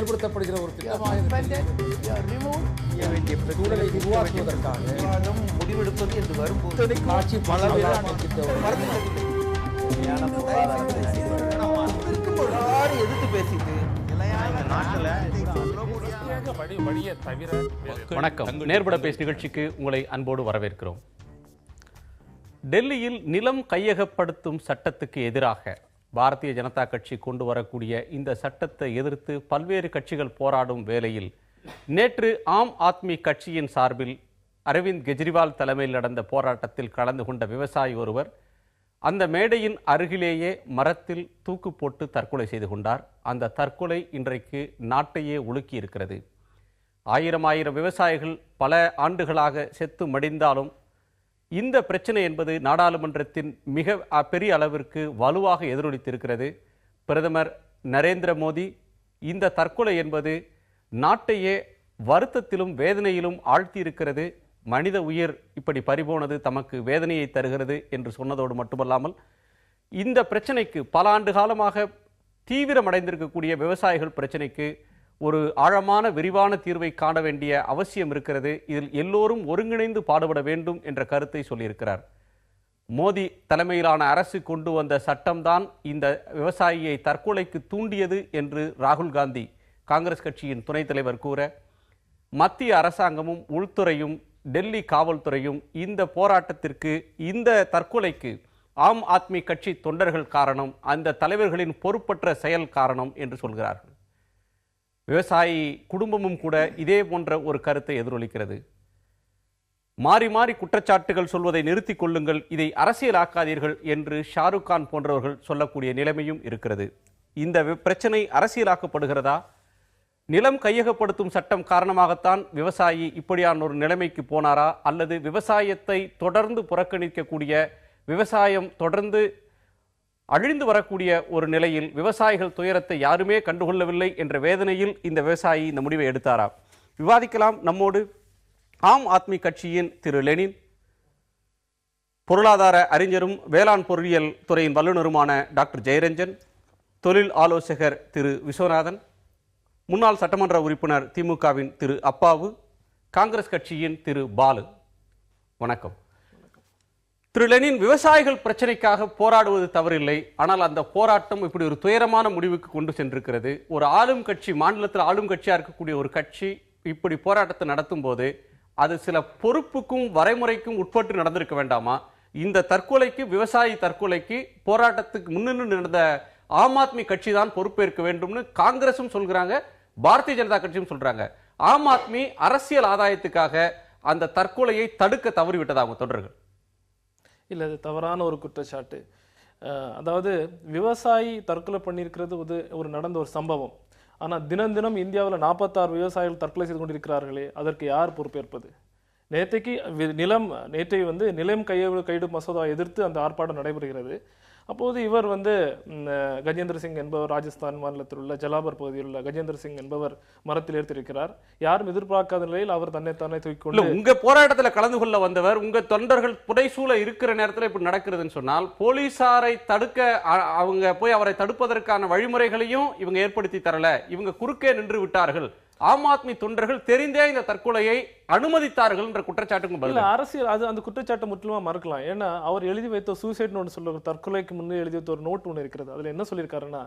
செயல்படுத்தப்படுகிற ஒரு சூழலை உருவாக்குவதற்காக முடிவெடுப்பது என்று வரும்போது எதிர்த்து பேசிட்டு வணக்கம். நேர்பட பேஸ் நிகழ்ச்சிக்கு உங்களை அன்போடு வரவேற்கிறோம். டெல்லியில் நிலம் கையகப்படுத்தும் சட்டத்துக்கு எதிராக பாரதிய ஜனதா கட்சி கொண்டு வரக்கூடிய இந்த சட்டத்தை எதிர்த்து பல்வேறு கட்சிகள் போராடும் வேளையில் நேற்று ஆம் ஆத்மி கட்சியின் சார்பில் அரவிந்த் கெஜ்ரிவால் தலைமையில் நடந்த போராட்டத்தில் கலந்து கொண்ட விவசாயி ஒருவர் அந்த மேடையின் அருகிலேயே மரத்தில் தூக்கு போட்டு தற்கொலை செய்து கொண்டார். அந்த தற்கொலை இன்றைக்கு நாட்டையே உலுக்கி இருக்கிறது. ஆயிரம் விவசாயிகள் பல ஆண்டுகளாக செத்து மடிந்தாலும் இந்த பிரச்சனை என்பது நாடாளுமன்றத்தின் மிக பெரிய அளவிற்கு வலுவாக எதிரொலித்திருக்கிறது. பிரதமர் நரேந்திர மோடி இந்த தற்கொலை என்பது நாட்டையே வருத்தத்திலும் வேதனையிலும் ஆழ்த்தியிருக்கிறது. மனித உயிர் இப்படி பறிபோனது தமக்கு வேதனையை தருகிறது என்று சொன்னதோடு மட்டுமல்லாமல் இந்த பிரச்சனைக்கு பல ஆண்டு காலமாக தீவிரமடைந்திருக்கக்கூடிய விவசாயிகள் பிரச்சனைக்கு ஒரு ஆழமான விரிவான தீர்வை காண வேண்டிய அவசியம் இருக்கிறது. இதில் எல்லோரும் ஒருங்கிணைந்து பாடுபட வேண்டும் என்ற கருத்தை சொல்லியிருக்கிறார். மோடி தலைமையிலான அரசு கொண்டு வந்த சட்டம்தான் இந்த விவசாயியை தற்கொலைக்கு தூண்டியது என்று ராகுல் காந்தி காங்கிரஸ் கட்சியின் துணைத் தலைவர் கூற, மத்திய அரசாங்கமும் உள்துறையும் டெல்லி காவல்துறையும் இந்த போராட்டத்திற்கு இந்த தற்கொலைக்கு ஆம் ஆத்மி கட்சி தொண்டர்கள் காரணம், அந்த தலைவர்களின் பொறுப்பற்ற செயல் காரணம் என்று சொல்கிறார்கள். விவசாயி குடும்பமும் கூட இதே போன்ற ஒரு கருத்தை எதிரொலிக்கிறது. மாறி மாறி குற்றச்சாட்டுகள் சொல்வதை நிறுத்திக் கொள்ளுங்கள், இதை அரசியலாக்காதீர்கள் என்று ஷாருக் கான் போன்றவர்கள் சொல்லக்கூடிய நிலைமையும் இருக்கிறது. இந்த பிரச்சனை அரசியலாக்கப்படுகிறதா? நிலம் கையகப்படுத்தும் சட்டம் காரணமாகத்தான் விவசாயி இப்படியான ஒரு நிலைமைக்கு போனாரா? அல்லது விவசாயத்தை தொடர்ந்து புறக்கணிக்கக்கூடிய, விவசாயம் தொடர்ந்து அழிந்து வரக்கூடிய ஒரு நிலையில் விவசாயிகள் துயரத்தை யாருமே கண்டுகொள்ளவில்லை என்ற வேதனையில் இந்த விவசாயி இந்த முடிவை எடுத்தாரா? விவாதிக்கலாம். நம்மோடு ஆம் ஆத்மி கட்சியின் திரு லெனின், பொருளாதார அறிஞரும் வேளாண் பொருளியல் துறையின் வல்லுநருமான டாக்டர் ஜெயரஞ்சன், தொழில் ஆலோசகர் திரு விஸ்வநாதன், முன்னாள் சட்டமன்ற உறுப்பினர் திமுகவின் திரு அப்பாவு, காங்கிரஸ் கட்சியின் திரு பாலு. வணக்கம். திரு லெனின், விவசாயிகள் பிரச்சனைக்காக போராடுவது தவறில்லை. ஆனால் அந்த போராட்டம் இப்படி ஒரு துயரமான முடிவுக்கு கொண்டு சென்றிருக்கிறது. ஒரு ஆளும் கட்சி, மாநிலத்தில் ஆளும் கட்சியாக இருக்கக்கூடிய ஒரு கட்சி இப்படி போராட்டத்தை நடத்தும் போது அது சில பொறுப்புக்கும் வரைமுறைக்கும் உட்பட்டு நடந்திருக்க வேண்டாமா? இந்த தற்கொலைக்கு, விவசாயி தற்கொலைக்கு போராட்டத்துக்கு முன்னின்று நடந்த ஆம் ஆத்மி கட்சி தான் பொறுப்பேற்க வேண்டும்னு காங்கிரசும் சொல்கிறாங்க, பாரதிய ஜனதா கட்சியும் சொல்றாங்க. ஆம் ஆத்மி அரசியல் ஆதாயத்துக்காக அந்த தற்கொலையை தடுக்க தவறிவிட்டதா அவங்க தொண்டர்கள்? இல்லை, அது தவறான ஒரு குற்றச்சாட்டு. அதாவது விவசாயி தற்கொலை பண்ணியிருக்கிறது ஒரு நடந்த ஒரு சம்பவம். ஆனால் தினம் தினம் இந்தியாவில் 46 விவசாயிகள் தற்கொலை செய்து கொண்டிருக்கிறார்களே, அதற்கு யார் பொறுப்பேற்பது? நேற்றைக்கு நிலம் கையிடும் மசோதாவை எதிர்த்து அந்த ஆர்ப்பாட்டம் நடைபெறுகிறது. அப்போது இவர் கஜேந்திர சிங் என்பவர், ராஜஸ்தான் மாநிலத்தில் உள்ள ஜலாபர் பகுதியில் உள்ள கஜேந்திர சிங் என்பவர் மரத்தில் ஏற்றிருக்கிறார். யாரும் எதிர்பார்க்காத நிலையில் அவர் தன்னைத்தானே தூக்கிக்கொண்டு, உங்க போராட்டத்தில் கலந்து கொள்ள வந்தவர், உங்க தொண்டர்கள் புடைசூழ இருக்கிற நேரத்தில் இப்படி நடக்கிறதுன்னு சொன்னால், போலீசாரை தடுக்க அவங்க போய் அவரை தடுப்பதற்கான வழிமுறைகளையும் இவங்க ஏற்படுத்தி தரல, இவங்க குறுக்கே நின்று விட்டார்கள், ஆம் ஆத்மி தொண்டர்கள் தெரிந்தே இந்த தற்கொலையை அனுமதித்தார்கள் என்ற குற்றச்சாட்டுக்கும் பதில் அரசியல் அந்த குற்றச்சாட்டை முற்றிலுமா மறுக்கலாம். ஏன்னா அவர் எழுதி வைத்த சூசைட் நோட் சொல்ல, தற்கொலைக்கு முன்னே எழுதி வைத்த ஒரு நோட் ஒன்று இருக்கிறது. அதுல என்ன சொல்லியிருக்காருன்னா,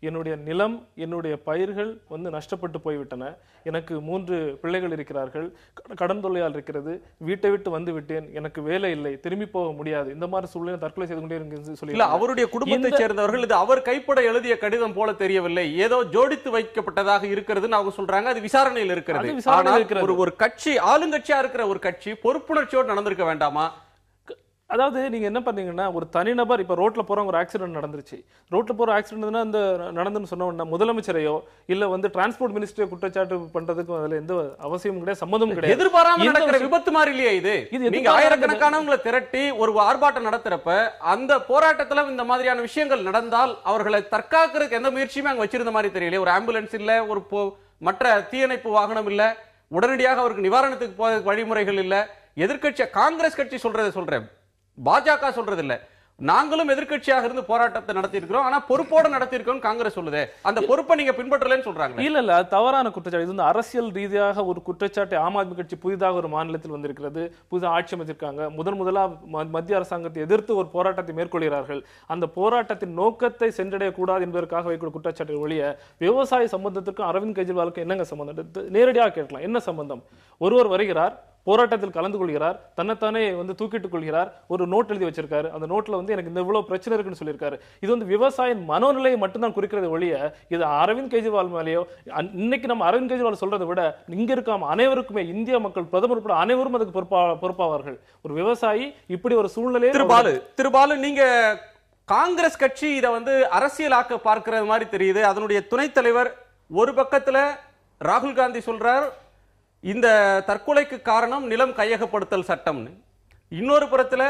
என்னுடைய நிலம், என்னுடைய பயிர்கள் நஷ்டப்பட்டு போய்விட்டன, எனக்கு 3 பிள்ளைகள் இருக்கிறார்கள், கடன் தொல்லையால் இருக்கிறது, வீட்டை விட்டு வந்து விட்டேன், எனக்கு வேலை இல்லை, திரும்பி போக முடியாது, இந்த மாதிரி சூழ்நிலை தற்கொலை செய்து கொண்டே சொல்லி, அவருடைய குடும்பத்தை சேர்ந்தவர்கள் இது அவர் கைப்பட எழுதிய கடிதம் போல தெரியவில்லை, ஏதோ ஜோடித்து வைக்கப்பட்டதாக இருக்கிறதுன்னு அவங்க சொல்றாங்க. அது விசாரணையில் இருக்கிறது. ஒரு கட்சி, ஆளுங்கட்சியா இருக்கிற ஒரு கட்சி பொறுப்புணர்ச்சியோடு நடந்திருக்க வேண்டாமா? அதாவது நீங்க என்ன பண்ணீங்கன்னா, ஒரு தனிநபர் இப்ப ரோட்ல போறவங்க ஒரு ஆக்சிடென்ட் நடந்துருச்சு, ரோட்ல போற ஆக்சிடென்ட்னா இந்த நடந்துன்னு சொன்ன முதலமைச்சரையோ இல்ல டிரான்ஸ்போர்ட் மினிஸ்ட்ரியை குற்றச்சாட்டு பண்றதுக்கும் அதுல எந்த அவசியமும் கிடையாது, சம்மந்தமும் கிடையாது. எதிர்பாராம நடக்கிற விபத்து மாதிரி இல்லையா இது? நீங்க ஆயிரக்கணக்கானவங்களை திரட்டி ஒரு ஆர்ப்பாட்டம் நடத்துறப்ப அந்த போராட்டத்துல இந்த மாதிரியான விஷயங்கள் நடந்தால் அவர்களை தற்காக்கிறதுக்கு எந்த முயற்சியுமே அங்க வச்சிருந்த மாதிரி தெரியல. ஒரு ஆம்புலன்ஸ் இல்ல, ஒரு மற்ற தீயணைப்பு வாகனம் இல்ல, உடனடியாக அவருக்கு நிவாரணத்துக்கு போறதுக்கு வழிமுறைகள் இல்ல. எதிர்கட்சி காங்கிரஸ் கட்சி சொல்றேன், பாஜக சொல்றது இல்ல, நாங்களும் எதிர்க்கட்சியாக இருந்து போராட்டத்தை நடத்தி இருக்கிறோம், ஆனா பொறுப்போட நடத்தி இருக்கோம் காங்கிரஸ் சொல்லுதே. அந்த பொறுப்பை நீங்க பின்பற்றலன்னு சொல்றாங்க. இல்ல அது தவறான குற்றச்சாட்டு. இது வந்து அரசியல் ரீதியாக ஒரு குற்றச்சாட்டு. ஆம் ஆத்மி கட்சி புதிதாக ஒரு மாநிலத்தில் வந்திருக்கிறது, புதிதாக ஆட்சி அமைச்சிருக்காங்க, முதலா மத்திய அரசாங்கத்தை எதிர்த்து ஒரு போராட்டத்தை மேற்கொள்கிறார்கள். அந்த போராட்டத்தின் நோக்கத்தை சென்றடைய கூடாது என்பதற்காக வைக்கிற குற்றச்சாட்டு ஒழிய விவசாய சம்பந்தத்திற்கும் அரவிந்த் கெஜ்ரிவாலுக்கும் என்னங்க சம்பந்தம்? நேரடியாக கேட்கலாம், என்ன சம்பந்தம்? ஒருவர் வருகிறார், போராட்டத்தில் கலந்து கொள்கிறார், தன்னைத்தானே வந்து தூக்கிட்டுக் கொள்கிறார், ஒரு நோட் எழுதி வச்சிருக்காரு, அந்த நோட்ல வந்து எனக்கு இந்த இவ்வளவு பிரச்சனை இருக்குன்னு சொல்லியிருக்காரு. இது வந்து விவசாயியின் மனோநிலையை மட்டும்தான் குறிக்கிறது ஒழிய இது அரவிந்த் கெஜ்ரிவால் மேலேயோ, இன்னைக்கு நம்ம அரவிந்த் கெஜ்ரிவால் சொல்றதை விட இங்க இருக்காம அனைவருக்குமே இந்திய மக்கள், பிரதமர் கூட அனைவரும் அதுக்கு பொறுப்பாவார்கள். ஒரு விவசாயி இப்படி ஒரு சூழ்நிலையை திருபாலு நீங்க காங்கிரஸ் கட்சி இதை வந்து அரசியலாக்க பார்க்கிறது மாதிரி தெரியுது. அதனுடைய துணைத் தலைவர் ஒரு பக்கத்துல ராகுல் காந்தி சொல்றார் இந்த தற்கொலைக்கு காரணம் நிலம் கையகப்படுத்தல் சட்டம்னு, இன்னொரு புறத்துல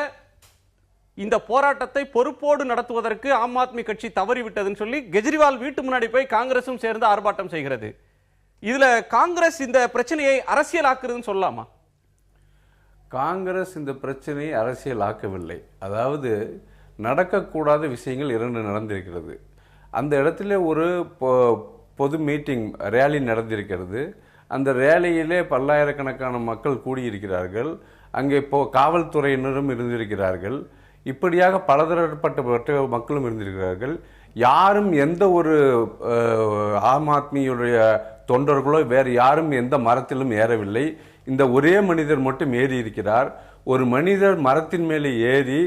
இந்த போராட்டத்தை பொறுப்போடு நடத்துவதற்கு ஆம் ஆத்மி கட்சி தவறிவிட்டதுன்னு சொல்லி கெஜ்ரிவால் வீட்டு முன்னாடி போய் காங்கிரசும் சேர்ந்து ஆர்ப்பாட்டம் செய்கிறது. இதுல காங்கிரஸ் இந்த பிரச்சனையை அரசியலாக்குறதுன்னு சொல்லலாமா? காங்கிரஸ் இந்த பிரச்சனையை அரசியலாக்கவில்லை. அதாவது நடக்கக்கூடாத விஷயங்கள் 2 நடந்திருக்கிறது. அந்த இடத்துல ஒரு பொது மீட்டிங் ரேலி நடந்திருக்கிறது. அந்த ரேலியிலே பல்லாயிரக்கணக்கான மக்கள் கூடியிருக்கிறார்கள். அங்கே காவல்துறையினரும் இருந்திருக்கிறார்கள். இப்படியாக பலதரப்பட்ட மக்களும் இருந்திருக்கிறார்கள். யாரும் எந்த ஒரு ஆம் ஆத்மியுடைய தொண்டர்களோ வேறு யாரும் எந்த மரத்திலும் ஏறவில்லை. இந்த ஒரே மனிதர் மட்டும் ஏறி இருக்கிறார். ஒரு மனிதர் மரத்தின் மேலே ஏறி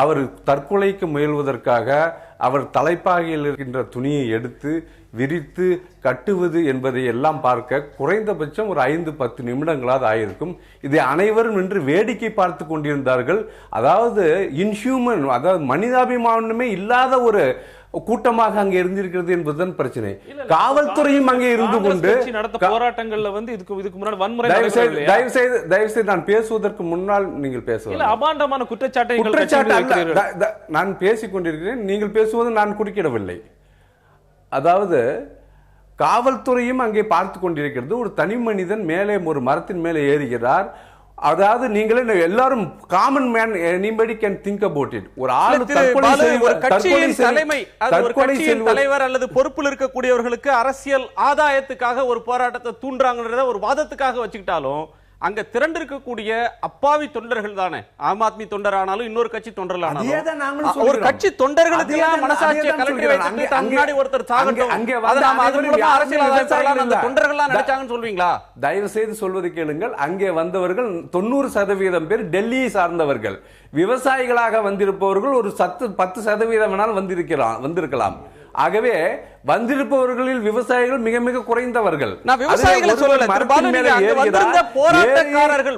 அவர் தற்கொலைக்கு முயல்வதற்காக அவர் தலைப்பாகையில் இருக்கின்ற துணியை எடுத்து விரித்து கட்டுவது என்பதை எல்லாம் பார்க்க குறைந்தபட்சம் ஒரு 5-10 நிமிடங்களாவது ஆயிருக்கும். இதை அனைவரும் நின்று வேடிக்கை பார்த்து கொண்டிருந்தார்கள். அதாவது இன்ஹியூமன், அதாவது மனிதாபிமானமே இல்லாத ஒரு கூட்டமாக அங்கே இருந்திருக்கிறது என்பதுதான் பிரச்சனை. காவல்துறையும் அங்கே இருந்து கொண்டு போராட்டங்கள்ல வந்து இதுக்கு முன்னாடி வன்முறை. தயவு செய்து நான் பேசுவதற்கு முன்னால் நீங்கள் பேசுவது அபாண்டமான குற்றச்சாட்டு நான் பேசிக் கொண்டிருக்கிறேன். நீங்கள் பேசுவது நான் குறுக்கிடவில்லை. அதாவது காவல்துறையும் அங்கே பார்த்து கொண்டிருக்கிறது. ஒரு தனி மனிதன் மேலே ஒரு மரத்தின் மேலே ஏறுகிறார். அதாவது நீங்களே எல்லாரும் common man anybody can think about it. ஒரு ஆளு தலைவர் அல்லது பொறுப்பில் இருக்கக்கூடியவர்களுக்கு அரசியல் ஆதாயத்துக்காக ஒரு போராட்டத்தை தூண்டுறாங்கன்றத ஒரு வாதத்துக்காக வச்சுக்கிட்டாலும் அங்க திரண்டு இருக்கக்கூடிய அப்பாவி தொண்டர்கள் தானே. ஆம் ஆத்மி தொண்டர் ஆனாலும் இன்னொரு கட்சி தொண்டர் ஆனாலும் ஒரு கட்சி தொண்டர்களுக்கு மனசாட்சியை கலட்டி வைத்து முன்னாடி ஒருத்தர் சாகட்டும் அரசியல் தொண்டர்கள் நினைச்சாங்கன்னு சொல்வீங்களா? தயவு செய்து சொல்வதை கேளுங்கள். அங்கே வந்தவர்கள் 90% பேர் டெல்லியை சார்ந்தவர்கள். விவசாயிகளாக வந்திருப்பவர்கள் ஒரு 10% வேணாலும் வந்திருக்கலாம். ஆகவே வந்திருப்பவர்களில் விவசாயிகள் மிக மிக குறைந்தவர்கள். நான் விவசாயிகளை சொல்லல, போராட்டக்காரர்கள்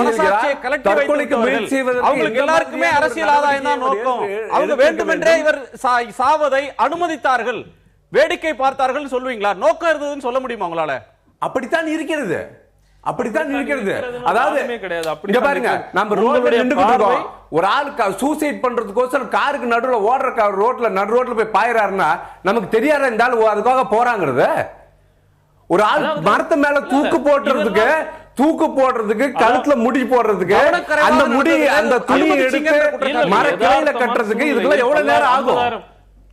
மனசாட்சியை கலட்டி வைத்தவர்கள், அவங்களுக்கு எல்லாருக்குமே அரசியல் ஆதாயம் தான் நோக்கம். அவங்க வேண்டுமென்றே இவர் சாவதை அனுமதித்தார்கள், வேடிக்கை பார்த்தார்கள் சொல்லுவீங்களா? நோக்கம் இருந்ததுன்னு சொல்ல முடியுமா உங்களால? அப்படித்தான் இருக்கிறது. அதாவது இங்க பாருங்க, நம்ம ரோட்ல நின்னுக்கிட்டு இருக்கோம். ஒரு ஆள் சூசைட் பண்றதுக்கோசரம் காருக்கு நடுவுல ஓடுற நடு ரோட்ல போய் பாயிறாருன்னா நமக்கு தெரியாத இந்த ஆள் அதுக்காக போறாங்கிறது. ஒரு ஆள் மரத்து மேல தூக்கு போடுறதுக்கு கழுத்துல முடி போடுறதுக்கு அந்த முடி அந்த துணியை எடுத்து மரக்கிளையில கட்டுறதுக்கு இதுக்கெல்லாம் எவ்வளவு நேரம் ஆகும்?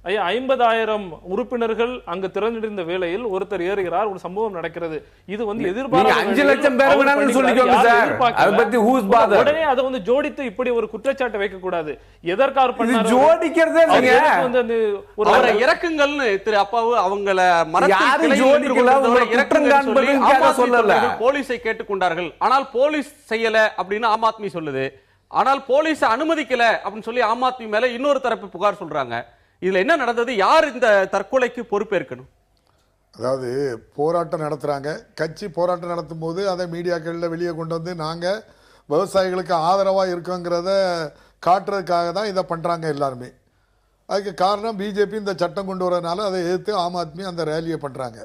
50,000 உறுப்பினர்கள் அங்கு திரண்டிருந்த வேளையில் ஒருத்தர் ஏறுகிறார், ஒரு சம்பவம் நடக்கிறது. இது வந்து எதிர்பார்க்க 5 லட்சம் பேர் உடனே அதை வந்து ஜோடித்து இப்படி ஒரு குற்றச்சாட்டு வைக்க கூடாது. எதற்காக ஜோடிக்கிறதே இறக்குங்கள்னு திரு அப்பாவு அவங்கள போலீஸை கேட்டுக்கொண்டார்கள். ஆனால் போலீஸ் செய்யல அப்படின்னு ஆம் ஆத்மி சொல்லுது. ஆனால் போலீஸ் அனுமதிக்கல அப்படின்னு சொல்லி ஆம் ஆத்மி மேல இன்னொரு தரப்பு புகார் சொல்றாங்க. இதுல என்ன நடந்தது? யார் இந்த தற்கொலைக்கு பொறுப்பேற்கணும்? அதாவது போராட்டம் நடத்துறாங்க, கட்சி போராட்டம் நடத்தும் போது அதை மீடியாக்களில் வெளியே கொண்டு வந்து நாங்கள் விவசாயிகளுக்கு ஆதரவாக இருக்கோங்கிறத காட்டுறதுக்காக தான் இதை பண்ணுறாங்க எல்லாருமே. அதுக்கு காரணம் பிஜேபி இந்த சட்டம் கொண்டு வரதுனால அதை எதிர்த்து ஆம் ஆத்மி அந்த ரேலியை பண்ணுறாங்க.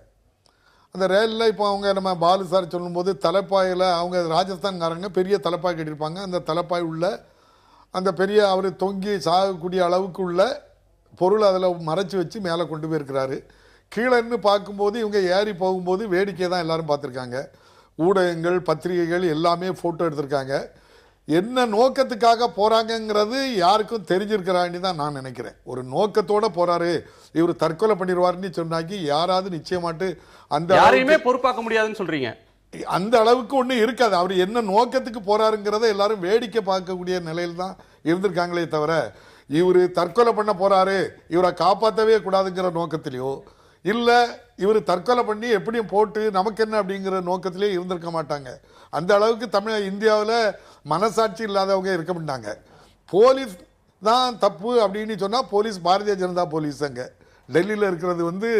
அந்த ரேலியில் இப்போ அவங்க நம்ம பாலு சார் சொல்லும்போது தலைப்பாயில் அவங்க ராஜஸ்தான்காரங்க பெரிய தலைப்பாய் கட்டியிருப்பாங்க. அந்த தலைப்பாய் உள்ள அந்த பெரிய அவர் தொங்கி சாகக்கூடிய அளவுக்கு உள்ள பொருள் அதில் மறைச்சி வச்சு மேலே கொண்டு போயிருக்கிறாரு. கீழேன்னு பார்க்கும்போது இவங்க ஏறி போகும்போது வேடிக்கை தான் எல்லாரும் பார்த்துருக்காங்க. ஊடகங்கள் பத்திரிகைகள் எல்லாமே ஃபோட்டோ எடுத்திருக்காங்க. என்ன நோக்கத்துக்காக போறாங்கங்கிறது யாருக்கும் தெரிஞ்சிருக்கிறான்னு தான் நான் நினைக்கிறேன். ஒரு நோக்கத்தோட போறாரு, இவர் தற்கொலை பண்ணிடுவாருன்னு சொன்னாக்கி யாராவது நிச்சயமாட்டு அந்த யாரையுமே பொறுப்பாக்க முடியாதுன்னு சொல்றீங்க. அந்த அளவுக்கு ஒண்ணு இருக்காது. அவர் என்ன நோக்கத்துக்கு போறாருங்கிறத எல்லாரும் வேடிக்கை பார்க்கக்கூடிய நிலையில் தான் இருந்திருக்காங்களே தவிர, இவர் தற்கொலை பண்ண போறாரு, இவரை காப்பாற்றவே கூடாதுங்கிற நோக்கத்திலேயோ இல்ல இவர் தற்கொலை பண்ணி எப்படியும் போட்டு நமக்கு என்ன அப்படிங்கிற நோக்கத்திலே இருந்திருக்க மாட்டாங்க. அந்த அளவுக்கு இந்தியாவில் மனசாட்சி இல்லாதவங்க இருக்க மாட்டாங்க. போலீஸ் தான் தப்பு அப்படின்னு சொன்னா போலீஸ் பாரதிய ஜனதா போலீஸ் அங்க டெல்லியில் இருக்கிறது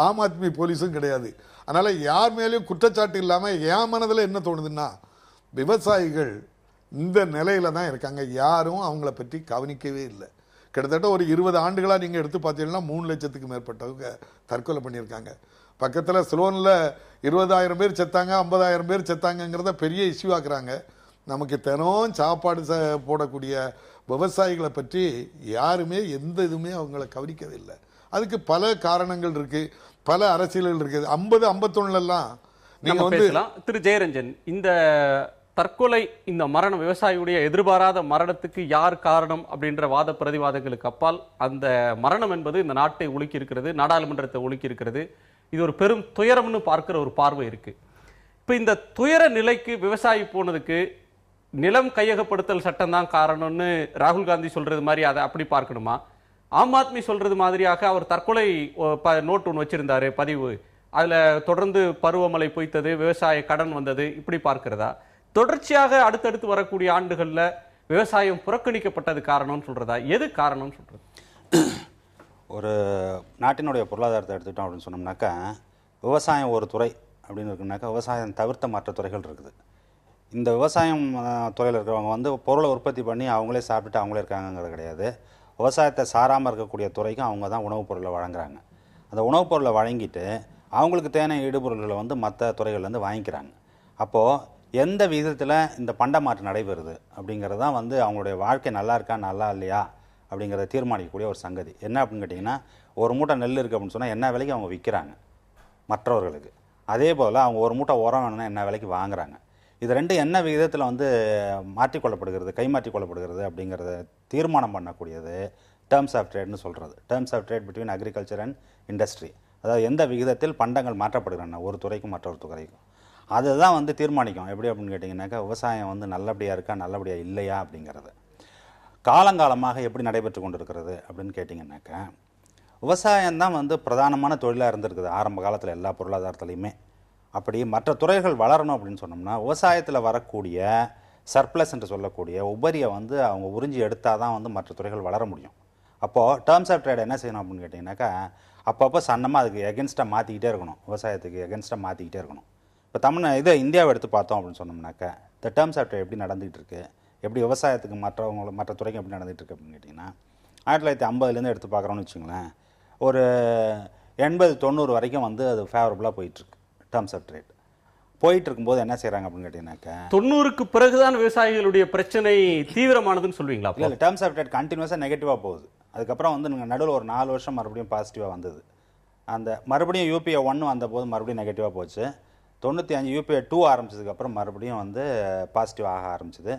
ஆம் ஆத்மி போலீஸும் கிடையாது. அதனால யார் மேலேயும் குற்றச்சாட்டு இல்லாம என் மனதில் என்ன தோணுதுன்னா, விவசாயிகள் இந்த நிலையில தான் இருக்காங்க. யாரும் அவங்கள பற்றி கவனிக்கவே இல்லை. கிட்டத்தட்ட ஒரு 20 ஆண்டுகளா நீங்க எடுத்து பார்த்தீங்கன்னா 3 லட்சத்துக்கு மேற்பட்டவங்க தற்கொலை பண்ணியிருக்காங்க. பக்கத்துல சிலோன்ல 20,000 பேர் செத்தாங்க, 50,000 பேர் செத்தாங்கிறத பெரிய இஷ்யூ ஆக்குறாங்க. நமக்கு தினம் சாப்பாடு போடக்கூடிய விவசாயிகளை பற்றி யாருமே எந்த இதுவுமே அவங்கள கவனிக்கவே இல்லை. அதுக்கு பல காரணங்கள் இருக்கு, பல அரசியல்கள் இருக்குது. 50, 51 நீங்க பேசலாம். திரு ஜெயரஞ்சன், இந்த தற்கொலை, இந்த மரணம், விவசாயியுடைய எதிர்பாராத மரணத்துக்கு யார் காரணம் அப்படின்ற வாத பிரதிவாதங்களுக்கு அப்பால் அந்த மரணம் என்பது இந்த நாட்டை உலுக்கி இருக்கிறது, நாடாளுமன்றத்தை உலுக்கி இருக்கிறது. இது ஒரு பெரும் துயரம்னு பார்க்கிற ஒரு பார்வை இருக்கு. இப்ப இந்த துயர நிலைக்கு விவசாயி போனதுக்கு நிலம் கையகப்படுத்தல் சட்டம் தான் காரணம்னு ராகுல் காந்தி சொல்றது மாதிரி அதை அப்படி பார்க்கணுமா? ஆம் ஆத்மி சொல்றது மாதிரியாக அவர் தற்கொலை நோட் ஒன்று வச்சிருந்தாரு பதிவு, அதுல தொடர்ந்து பருவமழை பொய்த்தது, விவசாய கடன் வந்தது, இப்படி பார்க்கிறதா? தொடர்ச்சியாக அடுத்தடுத்து வரக்கூடிய ஆண்டுகள்ல விவசாயம் புறக்கணிக்கப்பட்டது காரணம்னு சொல்றதா? எது காரணம்னு சொல்றது? ஒரு நாட்டினுடைய பொருளாதாரத்தை எடுத்துக்கிட்டோம் அப்படின்னு சொன்னோம்னாக்கா, விவசாயம் ஒரு துறை அப்படின்னு இருக்குனாக்கா, விவசாயம் தவிர்த்த மற்ற துறைகள் இருக்குது. இந்த விவசாயம் துறையில் இருக்கிறவங்க பொருளை உற்பத்தி பண்ணி அவங்களே சாப்பிட்டுட்டு அவங்களே இருக்காங்கிறது கிடையாது. விவசாயத்தை சாராமல் இருக்கக்கூடிய துறைக்கும் அவங்க தான் உணவுப் பொருளை வழங்குறாங்க. அந்த உணவுப் பொருளை வழங்கிட்டு அவங்களுக்கு தேவையான இடுபொருள்களை மற்ற துறைகள்லேருந்து வாங்கிக்கிறாங்க. அப்போது எந்த விதத்தில் இந்த பண்டமாற்று நடைபெறுது அப்படிங்கிறது தான் அவங்களுடைய வாழ்க்கை நல்லா இருக்கா நல்லா இல்லையா அப்படிங்கிறத தீர்மானிக்கக்கூடிய ஒரு சங்கதி. என்ன அப்படின்னு கேட்டிங்கன்னா, ஒரு மூட்டை நெல் இருக்குது அப்படின்னு சொன்னால் என்ன விலைக்கு அவங்க விற்கிறாங்க மற்றவர்களுக்கு, அதே போல் அவங்க ஒரு மூட்டை உரம் வேணும்னா என்ன விலைக்கு வாங்குறாங்க. இது ரெண்டும் என்ன விகிதத்தில் மாற்றிக்கொள்ளப்படுகிறது, கைமாற்றிக்கொள்ளப்படுகிறது அப்படிங்கிறத தீர்மானம் பண்ணக்கூடியது டேர்ம்ஸ் ஆஃப் ட்ரேட்னு சொல்கிறது. Terms of trade between agriculture and industry. அதாவது எந்த விகிதத்தில் பண்டங்கள் மாற்றப்படுகின்றன ஒரு துறைக்கும் மற்றொரு துறைக்கும், அதுதான் தீர்மானிக்கும். எப்படி அப்படின்னு கேட்டிங்கன்னாக்கா, விவசாயம் நல்லபடியாக இருக்கா நல்லபடியாக இல்லையா அப்படிங்கிறது. காலங்காலமாக எப்படி நடைபெற்று கொண்டு இருக்கிறது அப்படின்னு கேட்டிங்கன்னாக்கா, விவசாயம்தான் பிரதானமான தொழிலாக இருந்திருக்குது ஆரம்ப காலத்தில் எல்லா பொருளாதாரத்துலையுமே. அப்படி மற்ற துறைகள் வளரணும் அப்படின்னு சொன்னோம்னா, விவசாயத்தில் வரக்கூடிய சர்ப்ளஸ் என்று சொல்லக்கூடிய உபரியை அவங்க உறிஞ்சி எடுத்தால் தான் மற்ற துறைகள் வளர முடியும். அப்போது டேர்ம்ஸ் ஆஃப் ட்ரேட் என்ன செய்யணும் அப்படின்னு கேட்டிங்கனாக்கா, அப்பப்போ சன்னமாக அதுக்கு எகென்ஸ்டாக மாற்றிக்கிட்டே இருக்கணும், விவசாயத்துக்கு எகென்ஸ்டாக மாற்றிக்கிட்டே இருக்கணும். இப்போ இந்தியாவை எடுத்து பார்த்தோம் அப்படின்னு சொன்னோம்னாக்கா, இந்த டேர்ம்ஸ் ஆஃப் ட்ரேட் எப்படி நடந்துகிட்டு இருக்கு, எப்படி விவசாயத்துக்கு மற்ற துறைக்கும் எப்படி நடந்துகிட்டு இருக்கு அப்படின்னு கேட்டிங்கன்னா, 1950 எடுத்து பார்க்குறோன்னு வச்சுங்களேன், ஒரு 80-90 வரைக்கும் அது ஃபேவரபுளாக போயிட்டுருக்கு. டேர்ம்ஸ் ஆஃப் ட்ரேட் போயிட்டு இருக்கும்போது என்ன செய்கிறாங்க அப்படின்னு கேட்டிங்கன்னாக்கா, 90க்கு பிறகுதான் விவசாயிகளுடைய பிரச்சனை தீவிரமானதுன்னு சொல்லுவீங்களா? இல்லை, டேர்ம்ஸ் ஆஃப் ட்ரேட் கண்டினியூஸாக நெகட்டிவாக போகுது. அதுக்கப்புறம் நீங்கள் நடுவில் ஒரு 4 வருஷம் மறுபடியும் பாசிட்டிவாக வந்தது. அந்த மறுபடியும் UPA 1 வந்தபோது மறுபடியும் நெகட்டிவாக போச்சு. 95 UPA 2 ஆரம்பிச்சதுக்கப்புறம் மறுபடியும் பாசிட்டிவ் ஆக ஆரம்பிச்சிது.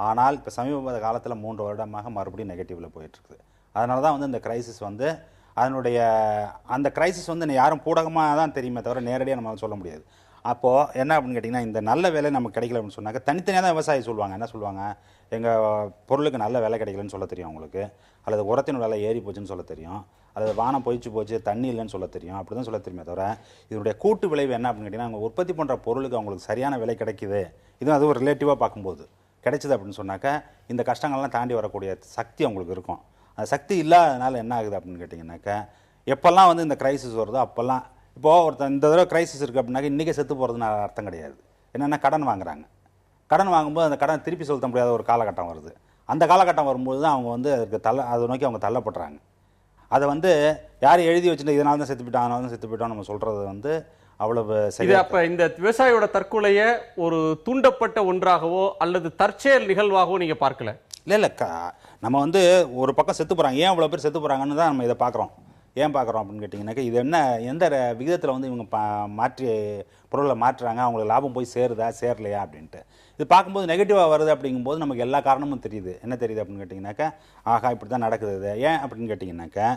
ஆனால் இப்போ சமீப காலத்தில் 3 வருடமாக மறுபடியும் நெகட்டிவில் போயிட்டுருக்குது. அதனால தான் இந்த கிரைசிஸ் அதனுடைய அந்த கிரைசிஸ் யாரும் பூடகமாக தான் தெரியுமே தவிர நேரடியாக நம்மளால் சொல்ல முடியாது. அப்போது என்ன அப்படின்னு கேட்டிங்கன்னா, இந்த நல்ல வேலை நமக்கு கிடைக்கல அப்படின்னு சொன்னாக்க தனித்தனியாக தான் விவசாயி சொல்லுவாங்க. என்ன சொல்லுவாங்க, எங்கள் பொருளுக்கு நல்ல விலை கிடைக்கலன்னு சொல்ல தெரியும் அவங்களுக்கு, அல்லது உரத்தின் விலை ஏறி போச்சுன்னு சொல்ல தெரியும், அல்லது வானம் பொய்ச்சு போச்சு தண்ணி இல்லைன்னு சொல்ல தெரியும். அப்படி தான் சொல்ல தெரியுமே தவிர இதனுடைய கூட்டு விளைவு என்ன அப்படின்னு கேட்டிங்கன்னா, அவங்க உற்பத்தி பண்ணுற பொருளுக்கு அவங்களுக்கு சரியான விலை கிடைக்குது, இதுவும் அது ஒரு ரிலேட்டிவாக பார்க்கும்போது கிடைச்சிது அப்படின்னு சொன்னாக்கா, இந்த கஷ்டங்கள்லாம் தாண்டி வரக்கூடிய சக்தி அவங்களுக்கு இருக்கும். அந்த சக்தி இல்லாதனால என்ன ஆகுது அப்படின்னு கேட்டிங்கனாக்கா, எப்போல்லாம் இந்த கிரைசிஸ் வருதோ அப்போல்லாம், இப்போது ஒருத்தர் இந்த தடவை கிரைசிஸ் இருக்குது அப்படின்னாக்கா இன்றைக்கி செத்து போகிறதுன்னு அர்த்தம் கிடையாது. என்னென்னா கடன் வாங்குறாங்க, கடன் வாங்கும்போது அந்த கடனை திருப்பி செலுத்த முடியாத ஒரு காலகட்டம் வருது. அந்த காலகட்டம் வரும்போது தான் அவங்க அதுக்கு அதை நோக்கி அவங்க தள்ளப்படுறாங்க. அதை யார் எழுதி வச்சுட்டு இதனால தான் செத்து போயிட்டோம் அதனால தான் செத்து போயிட்டோம் நம்ம சொல்கிறது அவ்வளவு சரி. அப்போ இந்த விவசாயியோட தற்கொலையை ஒரு தூண்டப்பட்ட ஒன்றாகவோ அல்லது தற்செயல் நிகழ்வாகவோ நீங்கள் பார்க்கல? இல்லை, நம்ம ஒரு பக்கம் செத்து போகிறாங்க, ஏன் இவ்வளோ பேர் செத்து போகிறாங்கன்னு தான் நம்ம இதை பார்க்குறோம். ஏன் பார்க்குறோம் அப்படின்னு கேட்டிங்கனாக்கா, இது என்ன எந்த விகிதத்தில் இவங்க மாற்றி பொருளை மாற்றுறாங்க, அவங்களுக்கு லாபம் போய் சேருதா சேரலையா அப்படின்ட்டு. இது பார்க்கும்போது நெகட்டிவாக வருது அப்படிங்கும்போது நமக்கு எல்லா காரணமும் தெரியுது. என்ன தெரியுது அப்படின்னு கேட்டிங்கனாக்கா, ஆகா இப்படி தான் நடக்குது. இது ஏன் அப்படின்னு கேட்டிங்கனாக்கா,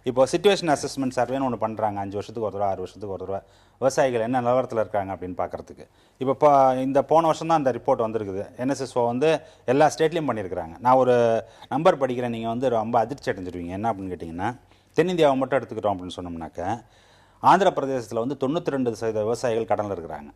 இப்போ சிச்சுவேஷன் அசஸ்மெண்ட் சர்வேன்னு ஒன்று பண்ணுறாங்க. 5 வருஷத்துக்கு ஒரு தடவை 6 வருஷத்துக்கு ஒரு தடவை விவசாயிகள் என்ன நிலவரத்தில் இருக்காங்க அப்படின்னு பார்க்குறதுக்கு. இப்போ இந்த போன வருஷம் தான் அந்த ரிப்போர்ட் வந்திருக்குது. NSSO வந்து எல்லா ஸ்டேட்லேயும் பண்ணியிருக்கிறாங்க. நான் ஒரு நம்பர் படிக்கிறேன், நீங்கள் வந்து ரொம்ப அதிர்ச்சி அடைஞ்சிருவீங்க. என்ன அப்படின்னு கேட்டிங்கன்னா, தென்னிந்தியாவை மட்டும் எடுத்துக்கிட்டோம் அப்படின்னு சொன்னோம்னாக்கா, ஆந்திர பிரதேசத்தில் வந்து 92% விவசாயிகள் கடனில் இருக்கிறாங்க.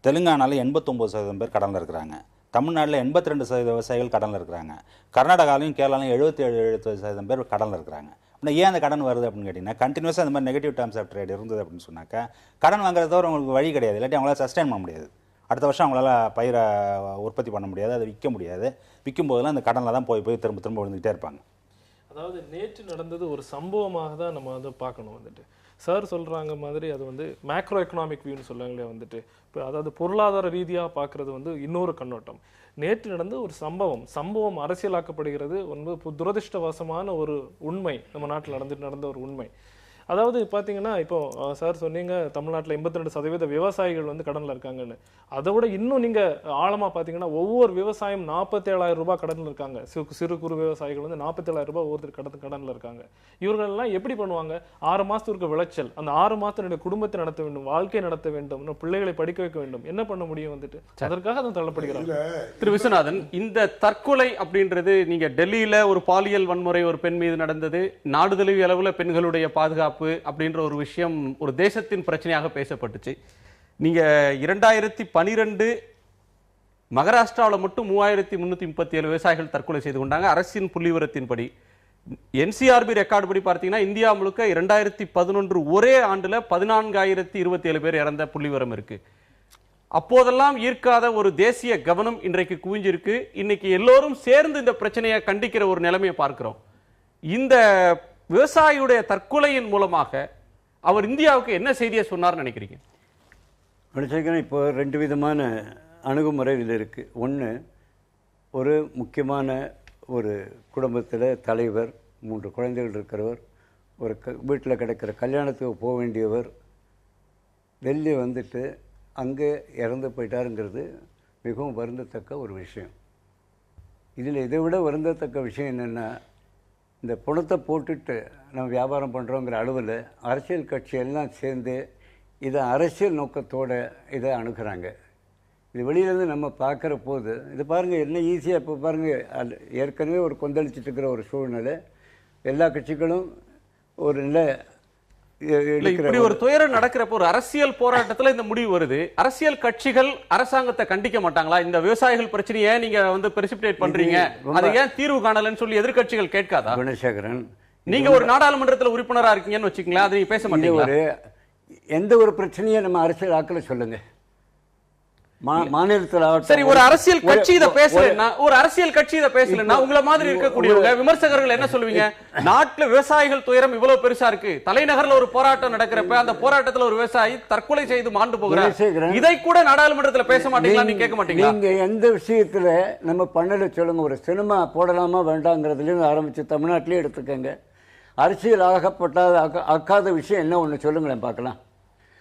தெலுங்கானாவில் 89% பேர் கடனில் இருக்கிறாங்க. தமிழ்நாட்டில் 82% விவசாயிகள் கடனில் இருக்கிறாங்க. கர்நாடகாலையும் கேரளாலையும் 77% பேர் கடனில் இருக்கிறாங்க. அப்படின்னா ஏன் அந்த கடன் வருது அப்படின்னு கேட்டிங்கன்னா, கண்டினியூஸாக அந்த மாதிரி நெகட்டிவ் டேர்ம்ஸ் ஆஃப் ட்ரேட் இருந்தது அப்படின்னு சொன்னாக்கா, கடன் வாங்குறத தவிர உங்களுக்கு வழி கிடையாது. இல்லாட்டி அவங்களால சஸ்டைன் பண்ண முடியாது. அடுத்த வருஷம் அவங்களால பயிரை உற்பத்தி பண்ண முடியாது, அதை விற்க முடியாது. விற்கும் போதெல்லாம் அந்த கடனில் தான் போய் திரும்ப விழுந்துகிட்டே இருப்பாங்க. அதாவது நேற்று நடந்தது ஒரு சம்பவமாக தான் நம்ம வந்து பார்க்கணும். வந்துட்டு சார் சொல்கிறாங்க மாதிரி அது வந்து மேக்ரோ எக்கனாமிக் வியூன்னு சொல்லுவாங்களே, வந்துட்டு இப்போ அதாவது பொருளாதார ரீதியாக பார்க்குறது வந்து இன்னொரு கண்ணோட்டம். நேற்று நடந்த ஒரு சம்பவம் அரசியலாக்கப்படுகிறது வந்து துரதிருஷ்டவசமான ஒரு உண்மை, நம்ம நாட்டில் நடந்த ஒரு உண்மை. அதாவது பார்த்தீங்கன்னா, இப்போ சார் சொன்னீங்க தமிழ்நாட்டில் 82% விவசாயிகள் வந்து கடனில் இருக்காங்கன்னு. அதை விட இன்னும் நீங்கள் ஆழமாக பார்த்தீங்கன்னா, ஒவ்வொரு விவசாயம் 47,000 ரூபாய் கடனில் இருக்காங்க. சிறு குறு விவசாயிகள் வந்து 47,000 ரூபாய் ஒவ்வொருத்தர் கடனில் இருக்காங்க. இவர்கள்லாம் எப்படி பண்ணுவாங்க? 6 மாதத்துக்கு விளைச்சல், அந்த 6 மாதத்தினுடைய குடும்பத்தை நடத்த வேண்டும், வாழ்க்கை நடத்த வேண்டும், இன்னும் பிள்ளைகளை படிக்க வைக்க வேண்டும். என்ன பண்ண முடியும்? வந்துட்டு அதற்காக தான் தள்ளப்படுகிறாங்க. திரு விஸ்வநாதன், இந்த தற்கொலை அப்படின்றது, நீங்க டெல்லியில ஒரு பாலியல் வன்முறை ஒரு பெண் மீது நடந்தது, நாடு தழுவிய அளவில் பெண்களுடைய பாதுகாப்பு அப்படின்ற ஒரு விஷயம் ஒரு தேசத்தின் பிரச்சனையாக பேசப்பட்டுச்சு. நீங்க 2012 மகாராஷ்டிராவில் மட்டும் 3337 விவசாயிகள் தற்கொலை செய்து கொண்டாங்க. அரசின் புள்ளிவிவரத்தின்படி NCRB ரெக்கார்டு படி பார்த்தீங்கன்னா, இந்தியா முழுக்க 2011 ஒரே ஆண்டுல 14,027 பேர் இறந்த புள்ளிவிவரம் இருக்கு. அப்போதெல்லாம் ஈர்க்காத ஒரு தேசிய கவனம் இன்றைக்கு குவிஞ்சிருக்கு. இன்னைக்கு எல்லோரும் சேர்ந்து இந்த பிரச்சனையை கண்டிக்கிற ஒரு நிலைமையை பார்க்கிறோம். இந்த விவசாயியுடைய தற்கொலையின் மூலமாக அவர் இந்தியாவுக்கு என்ன செய்தியை சொன்னார்னு நினைக்கிறீங்க? இப்போ 2 விதமான அணுகுமுறை இதில் இருக்குது. ஒன்று, ஒரு முக்கியமான ஒரு குடும்பத்தில் தலைவர், 3 குழந்தைகள் இருக்கிறவர், ஒரு வீட்டில் கிடைக்கிற கல்யாணத்துக்கு போக வேண்டியவர், டெல்லி வந்துட்டு அங்கே இறந்து போயிட்டாருங்கிறது மிகவும் வருந்தத்தக்க ஒரு விஷயம். இதில் இதை விட வருந்தத்தக்க விஷயம் என்னென்னா, இந்த பணத்தை போட்டுட்டு நம்ம வியாபாரம் பண்ணுறோங்கிற அளவில் அரசியல் கட்சி எல்லாம் சேர்ந்து இதை அரசியல் நோக்கத்தோடு இதை அணுகிறாங்க. இது வெளியிலேருந்து நம்ம பார்க்குற போது இது பாருங்கள் என்ன ஈஸியாக. இப்போ பாருங்கள், ஏற்கனவே ஒரு கொந்தளிச்சிட்டு இருக்கிற ஒரு சூழ்நிலை, எல்லா கட்சிகளும் ஒரு நிலை இப்படி ஒரு துயரம் நடக்கிறப்போ ஒரு அரசியல் போராட்டத்துல இந்த முடிவு வருது. அரசியல் கட்சிகள் அரசாங்கத்தை கண்டிக்க மாட்டாங்களா? இந்த விவசாயிகள் பிரச்சனையை நீங்க வந்து பிரெசிபிடேட் பண்றீங்க, அதை ஏன் தீர்வு காணலன்னு சொல்லி எதிர்கட்சிகள் கேட்காதா? குணசேகரன், நீங்க ஒரு நாடாளுமன்றத்தில் உறுப்பினரா இருக்கீங்கன்னு வச்சுக்கீங்களா, அதை பேச மாட்டீங்களா? எந்த ஒரு பிரச்சனையை நம்ம அரசியல் ஆக்கல சொல்லுங்க. மாநிலத்தில் சரி, ஒரு அரசியல் கட்சி இதை பேசலன்னா, உங்களை மாதிரி இருக்கக்கூடியவங்க விமர்சகர்கள் என்ன சொல்லுவீங்க? நாட்டுல விவசாயிகள் துயரம் இவ்வளவு பெருசா இருக்கு, தலைநகர்ல ஒரு போராட்டம் நடக்கிறப்ப அந்த போராட்டத்துல ஒரு விவசாயி தற்கொலை செய்து மாண்டு போகிறார், இதை கூட நாடாளுமன்றத்தில் பேச மாட்டீங்களா? நீங்க கேட்க மாட்டீங்களா? நீங்க எந்த விஷயத்துல நம்ம பண்ணல சொல்லுங்க. ஒரு சினிமா போடலாமா வேண்டாங்கிறதுல இருந்து ஆரம்பிச்சு தமிழ்நாட்டிலே எடுத்துக்கங்க. அரசியல் ஆக்காத விஷயம் என்ன ஒண்ணு சொல்லுங்களேன் பார்க்கலாம்.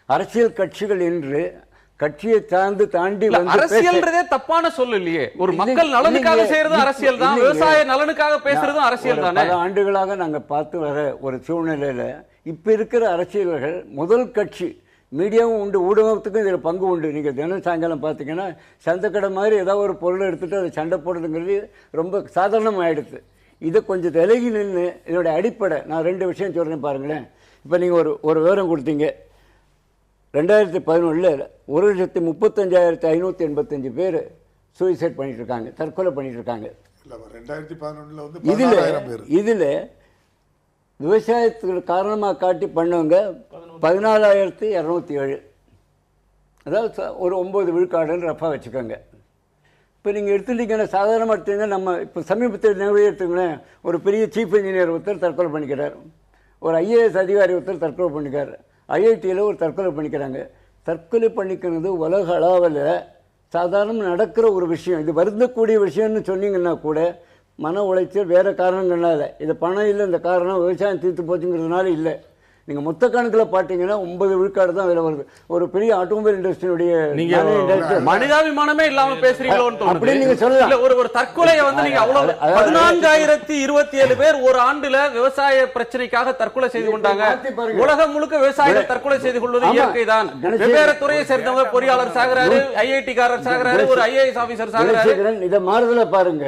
அரசியல் கட்சிகள் என்று கட்சியை தாண்டி அரசியல்ன்றதே தப்பான சொல்ல இல்லையே. ஒரு மக்கள் நலனுக்காக செய்யறது அரசியல் தான், விவசாய நலனுக்காக பேசுறதும் அரசியல் தானே. பல ஆண்டுகளாக நாங்க பார்த்து வர ஒரு சூழ்நிலையில இப்ப இருக்கிற அரசியல்கள், முதல் கட்சி மீடியாவும் உண்டு, ஊடகத்துக்கும் இதில் பங்கு உண்டு. நீங்க தினம் சாயங்காலம் பார்த்தீங்கன்னா சந்தைக்கடை மாதிரி ஏதாவது ஒரு பொருளை எடுத்துட்டு அதை சண்டை போடுறதுங்கிறது ரொம்ப சாதாரணம் ஆயிடுது. இதை கொஞ்சம் விலகி நின்று இதோட அடிப்படை நான் 2 விஷயம் சொல்றேன் பாருங்களேன். இப்போ நீங்க ஒரு விவரம் கொடுத்தீங்க. 2011 1,35,585 பேர் சூசைட் பண்ணிட்டு இருக்காங்க, தற்கொலை பண்ணிட்டு இருக்காங்க. 2011 இதுல விவசாயத்துக்கு காரணமாக காட்டி பண்ணவங்க 14,207. அதாவது ஒரு 9 விழுக்காடுன்னு ரஃபா வச்சுக்கோங்க. இப்போ நீங்கள் எடுத்துட்டீங்கன்னா சாதாரணமாக எடுத்தீங்கன்னா, நம்ம இப்போ சமீபத்தில் நிறைய எடுத்துங்களேன், ஒரு பெரிய சீஃப் இன்ஜினியர் ஒருத்தர் தற்கொலை பண்ணிக்கிறார், ஒரு IAS அதிகாரி ஒருத்தர் தற்கொலை பண்ணிக்கிறார், IITயில் ஒரு தற்கொலை பண்ணிக்கிறாங்க. தற்கொலை பண்ணிக்கிறது உலக அளவில் சாதாரண நடக்கிற ஒரு விஷயம். இது வருந்தக்கூடிய விஷயம்னு சொன்னீங்கன்னா கூட மன உளைச்சல் வேறு காரணங்கள்னால, இது பணம் இல்லை, இந்த காரணம் விவசாயம் தீர்த்து போச்சுங்கிறதுனால இல்லை. நீங்க மொத்த கணக்குல பாத்தீங்கன்னா 9 விழுக்காடு தான் விலை வருது. ஒரு பெரிய ஆட்டோமொபைல் இண்டஸ்ட்ரியுடைய நீங்க மனிதாபிமானமே இல்லாம பேசுறீங்களோன்னு தோணுது. அப்படி நீங்க சொல்லலாம். இல்ல, ஒரு தற்கொலையை வந்து நீங்க அவ்வளவு 14,027 பேர் ஒரு ஆண்டுல விவசாய பிரச்சனைக்காக தற்கொலை செய்து கொண்டாங்க. உலகம் முழுக்க விவசாயிகள் தற்கொலை செய்து கொள்வது இயற்கைதான். வெவ்வேறு துறையை சேர்ந்தவங்க, பொறியாளர் சாகுறாரு, ஐஐடி காரர் சாகுறாரு, ஒரு ஐஏஎஸ் ஆபீசர் சாகுறாரு. இத மாறுதல பாருங்க.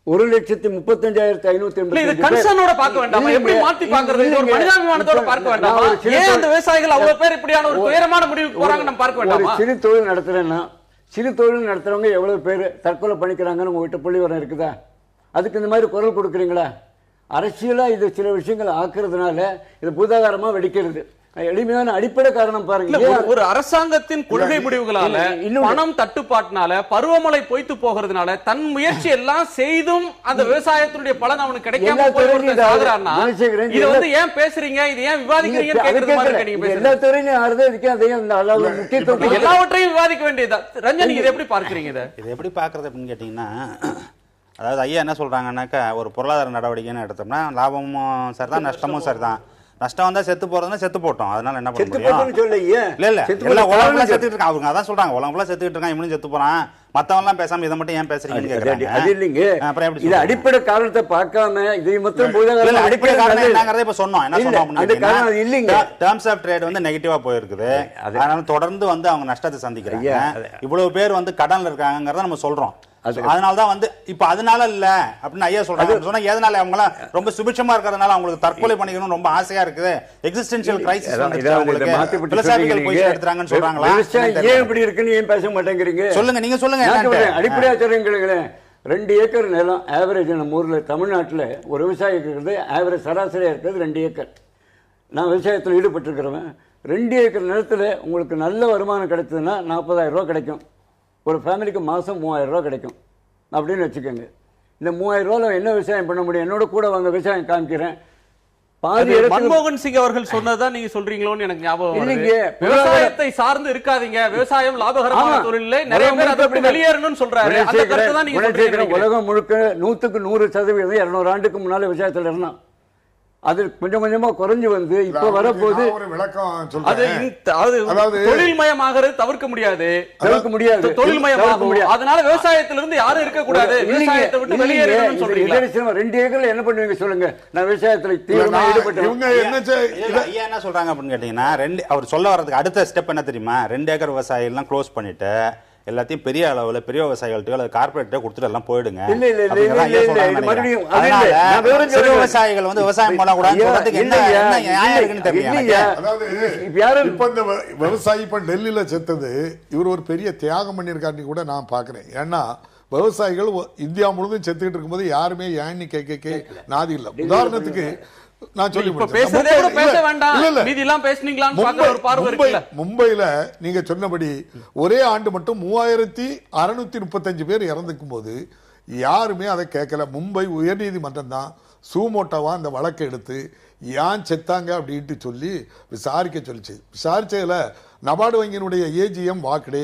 1,35,580 கன்சர்னோட பார்க்க வேண்டாமா? எப்படி மாத்தி பார்க்கிறது? இது ஒரு மனிதாபிமானத்தோட பார்க்க வேண்டாமா? ஏன் அந்த விவசாயிகள் அவ்வளவு பேர் இப்படியான ஒரு துயரமான முடிவுக்கு போறாங்க நம்ம பார்க்க வேண்டாமா? சிறு தொழில் நடத்துறேன்னா சிறு தொழில் நடத்துறவங்க எவ்வளவு பேர் தற்கொலை பண்ணிக்கிறாங்கன்னு உங்ககிட்ட புள்ளிவரம் இருக்குதா? அதுக்கு இந்த மாதிரி குரல் கொடுக்குறீங்களா? அரசியலா இது சில விஷயங்கள் ஆக்குறதுனால இது பூதாகாரமா வெடிக்கிறது. எளிமையான அடிப்படை காரணம் பாருங்க. ஒரு அரசாங்கத்தின் கொள்கை முடிவுகளால, பணம் தட்டுப்பாட்டினால, பருவமழை பொய்த்து போகிறதுனால, தன் முயற்சி எல்லாம் செய்தும் அந்த விவசாயத்தினுடைய பலன் அவனுக்கு கிடைக்காம போகிறான்னா இது வந்து ஏன் பேசுறீங்க, இது ஏன் விவாதிக்கிறீங்கன்னு கேக்குறது மாதிரி இருக்கு. நீங்க எல்லா துறையிலும் ஆறுது இதுக்கு அதையும் முக்கியத்துவம் எல்லாவற்றையும் விவாதிக்க வேண்டியதா? ரஞ்சன், இது எப்படி பார்க்கறீங்க? இதை எப்படி பார்க்கறது அப்படின்னு கேட்டீங்கன்னா, அதாவது ஐயா என்ன சொல்றாங்கன்னாக்கா, ஒரு பொருளாதார நடவடிக்கைன்னு எடுத்தோம்னா லாபமும் சரிதான், நஷ்டமும் சரிதான். நஷ்டம் வந்தா செத்து போறதுன்னா செத்து போட்டோம், அதனால என்ன பண்ண முடியும்? இல்ல எல்லாம் உலகம் செத்துட்டு இருக்கான். அவங்க அதான் சொல்றாங்க, உலகம் ஃபுல்லா செத்துட்டு இருக்கான், இவனும் செத்து போறான், மத்தவங்க எல்லாம் பேசாம இதை மட்டும் ஏன் பேசுறீங்கன்னு கேக்குறாங்க. அது இல்லைங்க, இது அடிப்படை காரணத்தை பார்க்காம இதை மட்டும் அடிப்படை காரணம் என்னங்கறத இப்ப சொன்னோம். என்ன சொன்னோம் இல்லைங்க, டர்ம்ஸ் ஆஃப் ட்ரேட் வந்து நெகட்டிவா போயிருக்குது, அதனால தொடர்ந்து வந்து அவங்க நஷ்டத்தை சந்திக்கிறாங்க. இவ்வளவு பேர் வந்து கடன்ல இருக்காங்கங்கறத நம்ம சொல்றோம். அதனாலதான் வந்து இப்ப அதனால இல்ல அப்படின்னு ஐயா சொல்றாங்க. சொன்னா எதனால அவங்க எல்லாம் ரொம்ப சுபிட்சமா இருக்கிறதுனால அவங்களுக்கு தற்கொலை பண்ணிக்கணும் ரொம்ப ஆசையா இருக்குது, எக்ஸிஸ்டென்ஷியல் கிரைசிஸ் வந்துருக்கு, பிலோசாபிக்கல் பொசிஷன் எடுத்துறாங்கன்னு சொல்றாங்களா? ஏன் இப்படி இருக்குன்னு ஏன் பேச மாட்டேங்கிறீங்க? சொல்லுங்க, நீங்க சொல்லுங்க. அடிப்படையா சொல்றீங்களே, 2 ஏக்கர் நிலம் ஆவரேஜ் நம்ம ஊர்ல தமிழ்நாட்டில் ஒரு விவசாயிக்கு இருக்கிறது ஆவரேஜ் சராசரியா இருக்கிறது 2 ஏக்கர். நான் விவசாயத்தில் ஈடுபட்டிருக்கிறவன். 2 ஏக்கர் நிலத்துல உங்களுக்கு நல்ல வருமானம் கிடைச்சதுன்னா 40,000 ரூபாய் கிடைக்கும். ஒரு ஃபேமிலிக்கு மாதம் 3,000 ரூபா கிடைக்கும் அப்படின்னு வச்சுக்கோங்க. இந்த 3,000 ரூபாயில் என்ன விவசாயம் பண்ண முடியும்? என்னோட கூட வாங்க விவசாயம் காமிக்கிறேன். மன்மோகன் சிங் அவர்கள் சொன்னதான் நீங்க சொல்றீங்களோன்னு எனக்கு ஞாபகம் இல்லைங்க. விவசாயத்தை சார்ந்து இருக்காதீங்க, விவசாயம் லாபகரமான தொழில், நிறைய பேர் அதை விட்டு வெளியேறணும்னு சொல்றாரு. அந்த கருத்தை தான் நீங்க சொல்றீங்க. உலகம் முழுக்க 100க்கு 100% 200 ஆண்டுக்கு முன்னால விவசாயத்தில் இருந்தான். அது கொஞ்சம் கொஞ்சமா குறைஞ்சு வந்து இப்ப வரப்போது ஒரு விளக்கம் தொழில்மயமாகிறது தவிர்க்க முடியாது, தொழில்மயமாகும். அதனால விவசாயத்திலிருந்து யாரும் இருக்க கூடாது, விவசாயத்தை விட்டு வெளியேறணும்னு சொல்றீங்க. 2 ஏக்கர்ல என்ன பண்ணுவீங்க சொல்லுங்க? நான் விவசாயத்துல தீவிரமா ஈடுபட்டேன். ஐயா என்ன சொல்றாங்க அப்படின்னு கேட்டீங்கன்னா, அவர் சொல்ல வர்றதுக்கு அடுத்த ஸ்டெப் என்ன தெரியுமா? 2 ஏக்கர் விவசாயம் எல்லாம் க்ளோஸ் பண்ணிட்டு எல்லாத்தையும் பெரிய அளவுல பெரிய விவசாயிகள்கிட்ட அல்லது கார்பரேட்டோ கொடுத்துட்டு எல்லாம் போயிடுங்க. விவசாயிகள் வந்து விவசாயம் பண்ணக்கூடாது என்ன இருக்குன்னு தெரியல. இப்ப இந்த விவசாயி இப்ப டெல்லியில செத்தது இவர் ஒரு பெரிய தியாகம் பண்ணிருக்காருன்னு கூட நான் பாக்குறேன். ஏன்னா விவசாயிகள் இந்தியா முழுவதும் செத்துக்கிட்டு இருக்கும்போது யாருமே ஏன்னு கேட்க நாதி இல்லை. உதாரணத்துக்கு மும்பைல நீங்க சொன்னபடி ஒரே ஆண்டு மட்டும் 3,635 பேர் இறந்துக்கும் போது யாருமே அதை கேட்கல. மும்பை உயர்நீதிமன்றம் தான் சூமோட்டோவா அந்த வழக்கை எடுத்து ஏன் செத்தாங்க அப்படின்ட்டு சொல்லி விசாரிக்க சொல்லிச்சு. விசாரிச்சதுல நபார்டு வங்கியினுடைய ஏஜிஎம் வாக்கடே,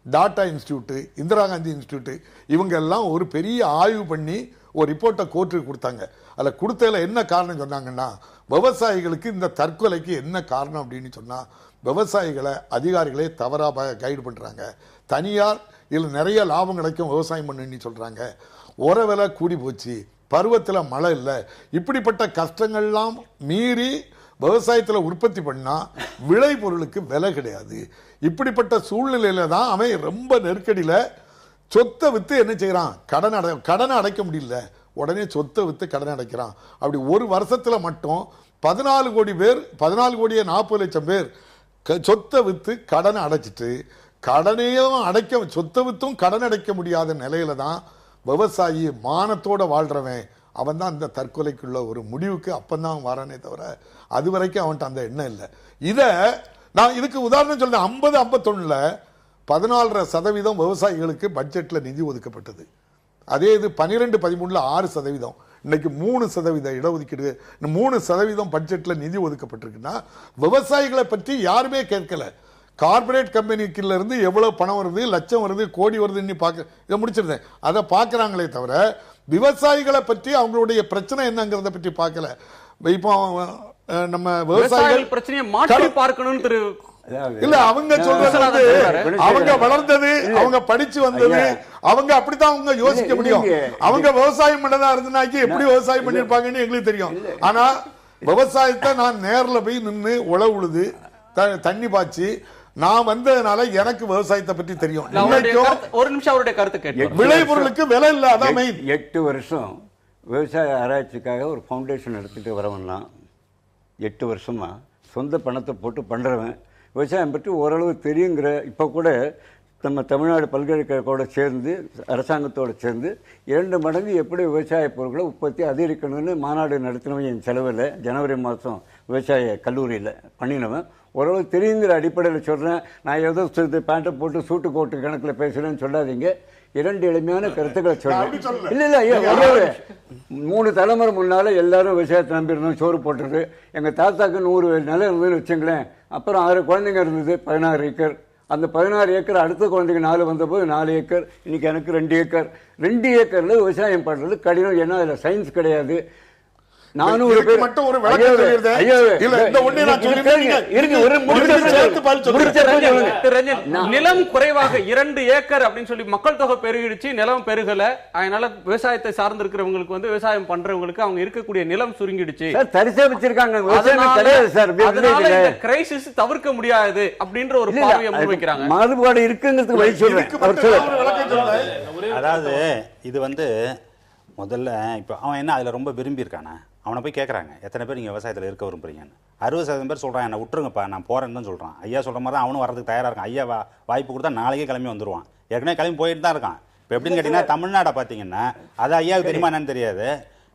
டாடா இன்ஸ்டிடியூட், இந்திரா காந்தி இன்ஸ்டிடியூட் இவங்க எல்லாம் ஒரு பெரிய ஆய்வு பண்ணி ஒரு ரிப்போர்ட்டை கோர்ட்டுக்கு கொடுத்தாங்க. அதில் கொடுத்ததில் என்ன காரணம் சொன்னாங்கன்னா, விவசாயிகளுக்கு இந்த தற்கொலைக்கு என்ன காரணம் அப்படின்னு சொன்னால், விவசாயிகளை அதிகாரிகளே தவறாக கைடு பண்ணுறாங்க. தனியார் இதில் நிறைய லாபம் கிடைக்கும் விவசாயம் பண்ணுன்னு சொல்கிறாங்க. உர விலை கூடி போச்சு, பருவத்தில் மழை இல்லை, இப்படிப்பட்ட கஷ்டங்கள்லாம் மீறி விவசாயத்தில் உற்பத்தி பண்ணால் விளை பொருளுக்கு விலை கிடையாது. இப்படிப்பட்ட சூழ்நிலையில தான் அவன் ரொம்ப நெருக்கடியில் சொத்தை விற்று என்ன செய்கிறான், கடனை அடைக்க முடியல, உடனே சொத்தை விற்று கடனை அடைக்கிறான். அப்படி ஒரு வருஷத்தில் மட்டும் 14 கோடி பேர், 14 கோடியே 40 லட்சம் பேர் சொத்தை விற்று கடனை அடைச்சிட்டு, கடனையும் அடைக்க சொத்தை விற்றும் கடன் அடைக்க முடியாத நிலையில தான் விவசாயி மானத்தோட வாழ்றவன் அவன் தான் அந்த தற்கொலைக்குள்ள ஒரு முடிவுக்கு அப்பந்தான் வரானே தவிர அது வரைக்கும் அவன்கிட்ட அந்த எண்ணம் இல்லை. இதை நான் இதுக்கு உதாரணம் சொல்றேன். 50-51 14% விவசாயிகளுக்கு பட்ஜெட்ல நிதி ஒதுக்கப்பட்டது. அதே இது 12-13 6%. இன்னைக்கு 3% இடஒதுக்கீடு, 3% பட்ஜெட்ல நிதி ஒதுக்கப்பட்டிருக்குன்னா விவசாயிகளை பற்றி யாருமே கேட்கல. கார்பரேட் கம்பெனிக்குள்ள இருந்து எவ்வளவு பணம் வருது, லட்சம் வருது, கோடி வருதுன்னு இதை முடிச்சிருந்தேன், அதை பார்க்கறாங்களே தவிர விவசாயிகளை பற்றி அவங்களுடைய பிரச்சனை என்னங்கிறத பற்றி பார்க்கல. இப்போ நம்ம விவசாயிகள் பிரச்சனையை மாற்றி பார்க்கணும்னு திரு இல்ல அவங்க சொல்றது வந்து அவங்க வளர்ந்தது, அவங்க படிச்சு வந்தது, அவங்க அப்படித்தான் அவங்க யோசிக்க முடியும். அவங்க விவசாயம் பண்ணதா இருந்தாக்கி எப்படி விவசாயம் பண்ணிருப்பாங்கன்னு எங்களுக்கு தெரியும். ஆனா விவசாயத்தை நான் நேர்ல போய் நின்று உழவு உழுது தண்ணி பாய்ச்சி நான் வந்ததுனால எனக்கு விவசாயத்தை பற்றி தெரியும். ஒரு நிமிஷம் அவருடைய கருத்து கேட்டு. விளைபொருளுக்கு விலை இல்ல, அதான் மெயின். 8 வருஷம் விவசாய ஆராய்ச்சிக்காக ஒரு ஃபவுண்டேஷன் எடுத்துட்டு வரவன்லாம் 8 வருஷமா சொந்த பணத்தை போட்டு பண்றவன் விவசாயம் பற்றி ஓரளவு தெரியுங்கிற இப்போ கூட நம்ம தமிழ்நாடு பல்கலைக்கழகத்தோடு சேர்ந்து அரசாங்கத்தோடு சேர்ந்து 2 மடங்கு எப்படி விவசாய பொருட்களை உற்பத்தி அதிகரிக்கணும்னு மாநாடு நடத்தினவன் என் செலவில் ஜனவரி மாதம் விவசாய கல்லூரியில் பண்ணினவன் ஓரளவு தெரியுங்கிற அடிப்படையில் சொல்கிறேன். நான் ஏதோ பேண்ட்டை போட்டு சூட்டு கோட்டு கணக்கில் பேசுகிறேன்னு சொல்லாதீங்க. 2 எளிமையான கருத்துக்களை சொல்றேன். இல்ல ஐயா, 3 தலைமுறை முன்னால எல்லாரும் விவசாயத்தை நம்பியிருந்தோம். சோறு போட்டுறது. எங்க தாத்தாக்கு 100 நிலம் இருந்ததுன்னு வச்சுங்களேன். அப்புறம் 6 குழந்தைங்க இருந்தது, 16 ஏக்கர். அந்த 16 ஏக்கர் அடுத்த குழந்தைங்க 4 வந்தபோது 4 ஏக்கர். இன்னைக்கு எனக்கு 2 ஏக்கர். 2 ஏக்கர்ல விவசாயம் பண்றது கடினம். ஏன்னா அதுல சயின்ஸ் கிடையாது. நானும் ஒரு பேர் மட்டும் ஒரு விளக்கம் சொல்லிருந்தேன். இல்ல இந்த ஒண்ணே நான் நிலம் குறைவாக 2 ஏக்கர் அப்படின்னு சொல்லி மக்கள் தொகை பெருகிடுச்சு, நிலம் பெருகல. அதனால விவசாயத்தை சார்ந்து இருக்கிறவங்களுக்கு வந்து விவசாயம் பண்றவங்களுக்கு அவங்க இருக்கக்கூடிய நிலம் சுருங்கிடுச்சு, தரிசா வச்சிருக்காங்க. விவசாயம் கிடையாது சார். அதனால இந்த கிரைசிஸ் தவிர்க்க முடியாது அப்படின்ற ஒரு பார்வையை முன்வைக்கிறாங்க. மாறுபாடு இருக்குங்கிறதுக்கு வழி சொல்றேன். அதாவது இது வந்து முதல்ல இப்போ அவன் என்ன அதில் ரொம்ப விரும்பி இருக்கானா, அவனை போய் கேட்குறாங்க எத்தனை பேர் நீங்கள் விவசாயத்தில் இருக்க விரும்புறீங்கன்னு. 60% பேர் சொல்கிறான் என்னை விட்டுருங்கப்பா நான் போகிறேன்னு தான் சொல்கிறான். ஐயா சொல்கிற மாதிரி தான் அவனும் வரதுக்கு தயாராக இருக்கான். ஐயா வாய்ப்பு கொடுத்தா நாளைக்கே கிளம்பி வந்துடுவான். ஏற்கனவே கிளம்பி போயிட்டு தான் இருக்கான். இப்போ எப்படின்னு கேட்டிங்கன்னா தமிழ்நாடை பார்த்தீங்கன்னா அது ஐயாவுக்கு தெரியுமா என்னன்னு தெரியாது.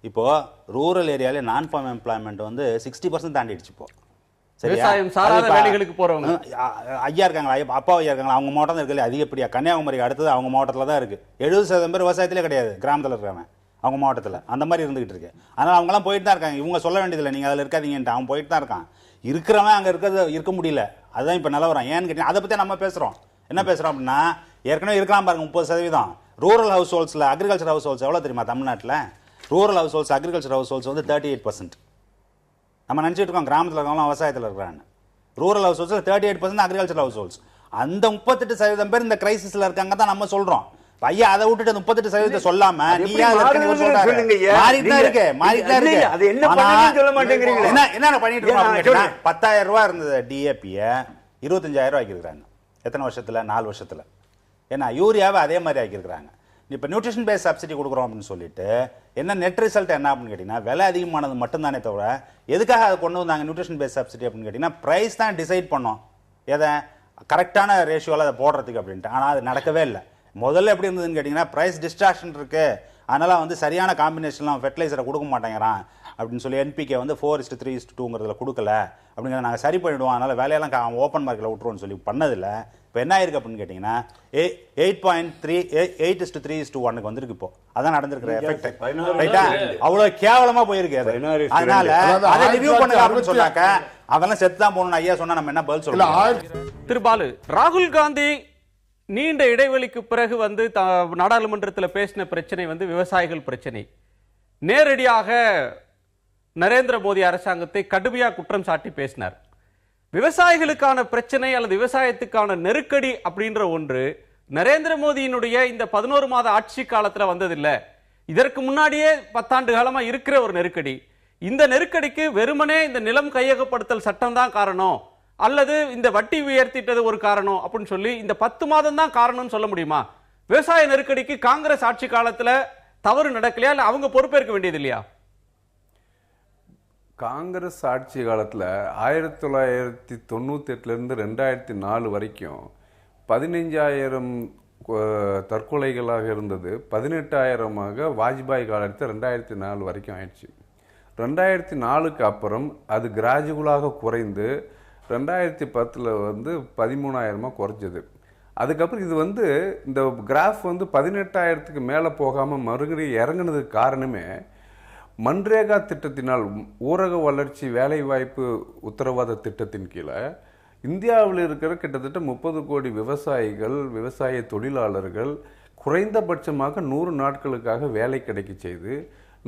இப்போது ரூரல் ஏரியாவில் நான் ஃபார்ம் எம்ப்ளாய்மெண்ட் வந்து 60% தாண்டிடுச்சு. இப்போ விவசாயம் சாராத வேலைகளுக்கு போறவங்க ஐயா இருக்காங்களா, அப்பா ஐயா இருக்காங்களா, அவங்க மாவட்டம் தான் இருக்குல்ல அதிகப்படியா. கன்னியாகுமரிக்கு அடுத்தது அவங்க மாவட்டத்தில் தான் இருக்குது. 70% பேர் விவசாயத்திலே கிடையாது, கிராமத்தில் இருக்கிறவன் அவங்க மாவட்டத்தில் அந்த மாதிரி இருந்துகிட்டு இருக்கு. அதனால் அவங்களாம் போயிட்டு தான் இருக்காங்க. இவங்க சொல்ல வேண்டியதில்லை நீங்கள் அதில் இருக்காதீங்கன்ட்டு. அவன் போயிட்டு தான் இருக்கான். இருக்கிறவன் அங்கே இருக்க முடியல. அதுதான் இப்போ நிலவரம். ஏன்னு கேட்டீங்கன்னா அதை பற்றி நம்ம பேசுகிறோம். என்ன பேசுகிறோம் அப்படின்னா ஏற்கனவே இருக்கலாம் பாருங்க 30%. Rural house ஹோல்ஸில் agriculture households எவ்வளோ தெரியுமா தமிழ்நாட்டில்? Rural households agriculture households வந்து 38%. நம்ம நினச்சிட்டு இருக்கோம் கிராமத்தில் இருக்கவங்களாம் விவசாயத்தில் இருக்கிறான்னு. ரூரல் ஹவுஸ் ஹோல்ஸில் 38% அக்ரிகல்ச்சர் ஹவுஸ் ஹோல்ஸ். அந்த 38% பேர் இந்த கிரைசிஸில் இருக்காங்க தான் நம்ம சொல்கிறோம். ஐயா அதை விட்டுட்டு 38% சொல்லாம நீயா மாறிட்டு இருக்கு. அது என்ன பண்ணணும்னு சொல்ல மாட்டேங்கிறீங்க. என்ன பண்ணிட்டு இருக்கோம்? 10,000 ரூபாய் இருந்தது டிஏபிய 25,000 ரூபாய் ஆக்கியிருக்காங்க. எத்தனை வருஷத்துல? 4 வருஷத்துல. ஏன்னா யூரியாவை அதே மாதிரி ஆக்கியிருக்காங்க. இப்போ நியூட்ரிஷன் பேஸ் சப்சிடி கொடுக்குறோம் அப்படின்னு சொல்லிட்டு என்ன நெட் ரிசல்ட் என்ன அப்படின்னு கேட்டீங்கன்னா விலை அதிகமானது மட்டும்தானே தவிர எதுக்காக அதை கொண்டு வந்தாங்க நியூட்ரிஷன் பேஸ் சப்சிடி அப்படின்னு கேட்டீங்கன்னா பிரைஸ் தான் டிசைட் பண்ணோம் எதை கரெக்டான ரேஷியோவில் அதை போடுறதுக்கு அப்படின்ட்டு. ஆனால் அது நடக்கவே இல்லை. முதல்ல எப்படி இருந்ததுன்னு கேட்டிங்கன்னா ப்ரைஸ் டிஸ்ட்ராக்ஷன் இருக்குது, அதனால் வந்து சரியான காம்பினேஷன்லாம் ஃபெர்டிலைசரை கொடுக்க மாட்டேங்கிறான் அப்படின்னு சொல்லி என்பிகே வந்து 4:3:2ங்கிறதுல கொடுக்கல அப்படிங்கிறத நாங்கள் சரி பண்ணிவிடுவோம், அதனால் வேலையெல்லாம் ஓப்பன் மார்க்கெட்டில் விட்டுருவோம்னு சொல்லி பண்ணதில்ல. இப்போ என்ன ஆயிருக்கு அப்படின்னு கேட்டிங்கன்னா 8.3:1 வந்திருக்கு. இப்போ அதான் நடந்திருக்கிற எஃபெக்ட். ரைட்டா? அவ்வளோ கேவலமாக போயிருக்கு அது. அதனால அதை ரிவ்யூ பண்ணுங்க அப்படின்னு சொன்னாக்க அதெல்லாம் செத்து தான் போகணும்னு ஐயா சொன்னால் நம்ம என்ன பதில் சொல்லலாம்? திருபாலு, ராகுல் காந்தி நீண்ட இடைவெளிக்கு பிறகு வந்து நாடாளுமன்றத்தில் பேசின பிரச்சனை வந்து விவசாயிகள் பிரச்சனை. நேரடியாக நரேந்திர மோடி அரசாங்கத்தை கடுமையாக குற்றம் சாட்டி பேசினார். விவசாயிகளுக்கான பிரச்சனை அல்லது விவசாயத்துக்கான நெருக்கடி அப்படின்ற ஒன்று நரேந்திர மோடியினுடைய இந்த 11 மாத ஆட்சி காலத்தில் வந்ததில்லை. இதற்கு முன்னாடியே 10 ஆண்டு காலமாக இருக்கிற ஒரு நெருக்கடி. இந்த நெருக்கடிக்கு வெறுமனே இந்த நிலம் கையகப்படுத்தல் சட்டம் தான் காரணம் அல்லது இந்த வட்டி உயர்த்திட்டது ஒரு காரணம் அப்படின்னு சொல்லி இந்த 10 மாதம் தான் காரணம்னு சொல்ல முடியுமா? விவசாய நெருக்கடிக்கு காங்கிரஸ் ஆட்சி காலத்துல தவறு நடக்கலையா, இல்ல அவங்க பொறுப்பேற்க வேண்டியது இல்லையா? காங்கிரஸ் ஆட்சி காலத்தில் 1998 2004 வரைக்கும் 15,000 தற்கொலைகளாக இருந்தது. 18,000 வாஜ்பாய் காலத்தில் 2004 வரைக்கும் ஆயிடுச்சு. 2004க்கு அப்புறம் அது கிராஜுவலாக குறைந்து 2010 வந்து 13,000 குறைஞ்சது. அதுக்கப்புறம் இது வந்து இந்த கிராஃப் வந்து 18,000க்கு மேலே போகாமல் மறுபடியும் இறங்குனதுக்கு காரணமே மன்ரேகா திட்டத்தினால், ஊரக வளர்ச்சி வேலைவாய்ப்பு உத்தரவாத திட்டத்தின் கீழே இந்தியாவில் இருக்கிற கிட்டத்தட்ட 30 கோடி விவசாயிகள், விவசாய தொழிலாளர்கள் குறைந்தபட்சமாக 100 நாட்களுக்காக வேலை கிடைக்க செய்து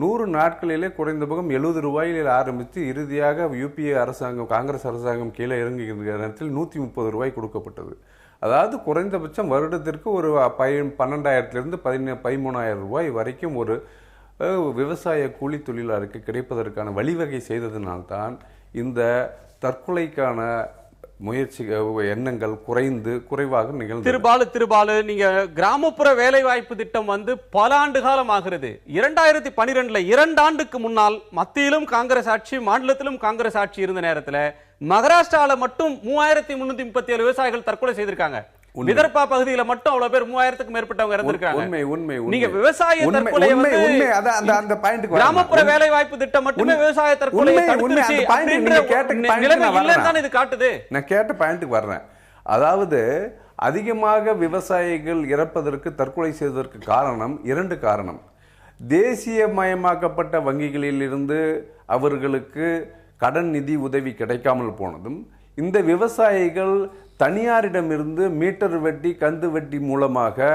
100 நாட்களிலே குறைந்தபட்சம் 70 ரூபாயில் ஆரம்பித்து இறுதியாக யூபிஏ அரசாங்கம் காங்கிரஸ் அரசாங்கம் கீழே இறங்குகிற நேரத்தில் 130 ரூபாய் கொடுக்கப்பட்டது. அதாவது குறைந்தபட்சம் வருடத்திற்கு ஒரு 12,000 13,000 ரூபாய் வரைக்கும் ஒரு விவசாய கூலி தொழிலாளருக்கு கிடைப்பதற்கான வழிவகை செய்ததினால்தான் இந்த தற்கொலைக்கான முயற்சி எண்ணங்கள் குறைவாக நிகழ்ந்தது. திருபாலு நீங்க கிராமப்புற வேலை வாய்ப்பு திட்டம் பல ஆண்டு காலம் ஆகிறது. 2012 2 ஆண்டுக்கு முன்னால் மத்தியிலும் காங்கிரஸ் ஆட்சி, மாநிலத்திலும் காங்கிரஸ் ஆட்சி இருந்த நேரத்தில் மகாராஷ்டிரால மட்டும் 3,337 விவசாயிகள் தற்கொலை செய்திருக்காங்க. விதர்பா பகுதியில மட்டும் அவ்வளவு பேர் 3,000க்கும் மேற்பட்டவங்க இறந்திருக்காங்க. நீங்க விவசாய தற்கொலை கிராமப்புற வேலை வாய்ப்பு திட்டம் மட்டுமே விவசாய தற்கொலை இது காட்டுது. நான் கேட்ட பாயிண்ட்க்கு வர்றேன். அதாவது அதிகமாக விவசாயிகள் இறப்பதற்கு தற்கொலை செய்வதற்கு காரணம் 2 காரணம். தேசியமயமாக்கப்பட்ட வங்கிகளில் இருந்து அவர்களுக்கு கடன் நிதி உதவி கிடைக்காமல் போனதும், இந்த விவசாயிகள் தனியாரிடமிருந்து மீட்டர் வட்டி கந்து வட்டி மூலமாக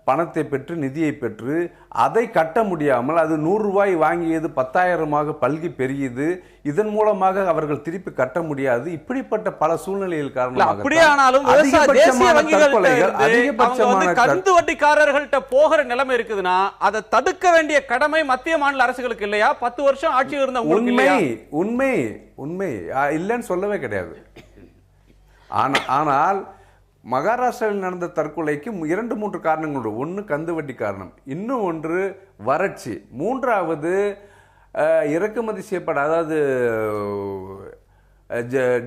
பணத்தை பெற்று நிதியை பெற்று அதை கட்ட முடியாமல் அது 100 ரூபாய் வாங்கியது 10,000 பல்கி பெரியது. இதன் மூலமாக அவர்கள் திருப்பி கட்ட முடியாது. இப்படிப்பட்ட பல சூழ்நிலைகள் காரணமாக கந்து வட்டிக்காரர்கள்ட்ட போகிற நிலைமை இருக்குதுன்னா அதை தடுக்க வேண்டிய கடமை மத்திய மாநில அரசுகளுக்கு இல்லையா? 10 வருஷம் ஆட்சியில் இருந்த உண்மை இல்லைன்னு சொல்லவே கிடையாது. ஆனால் மகாராஷ்டிராவில் நடந்த தற்கொலைக்கு 2-3 காரணங்கள் உண்டு. ஒன்று கந்து வட்டி காரணம், இன்னும் ஒன்று வறட்சி, மூன்றாவது இறக்குமதி செய்யப்பட்ட அதாவது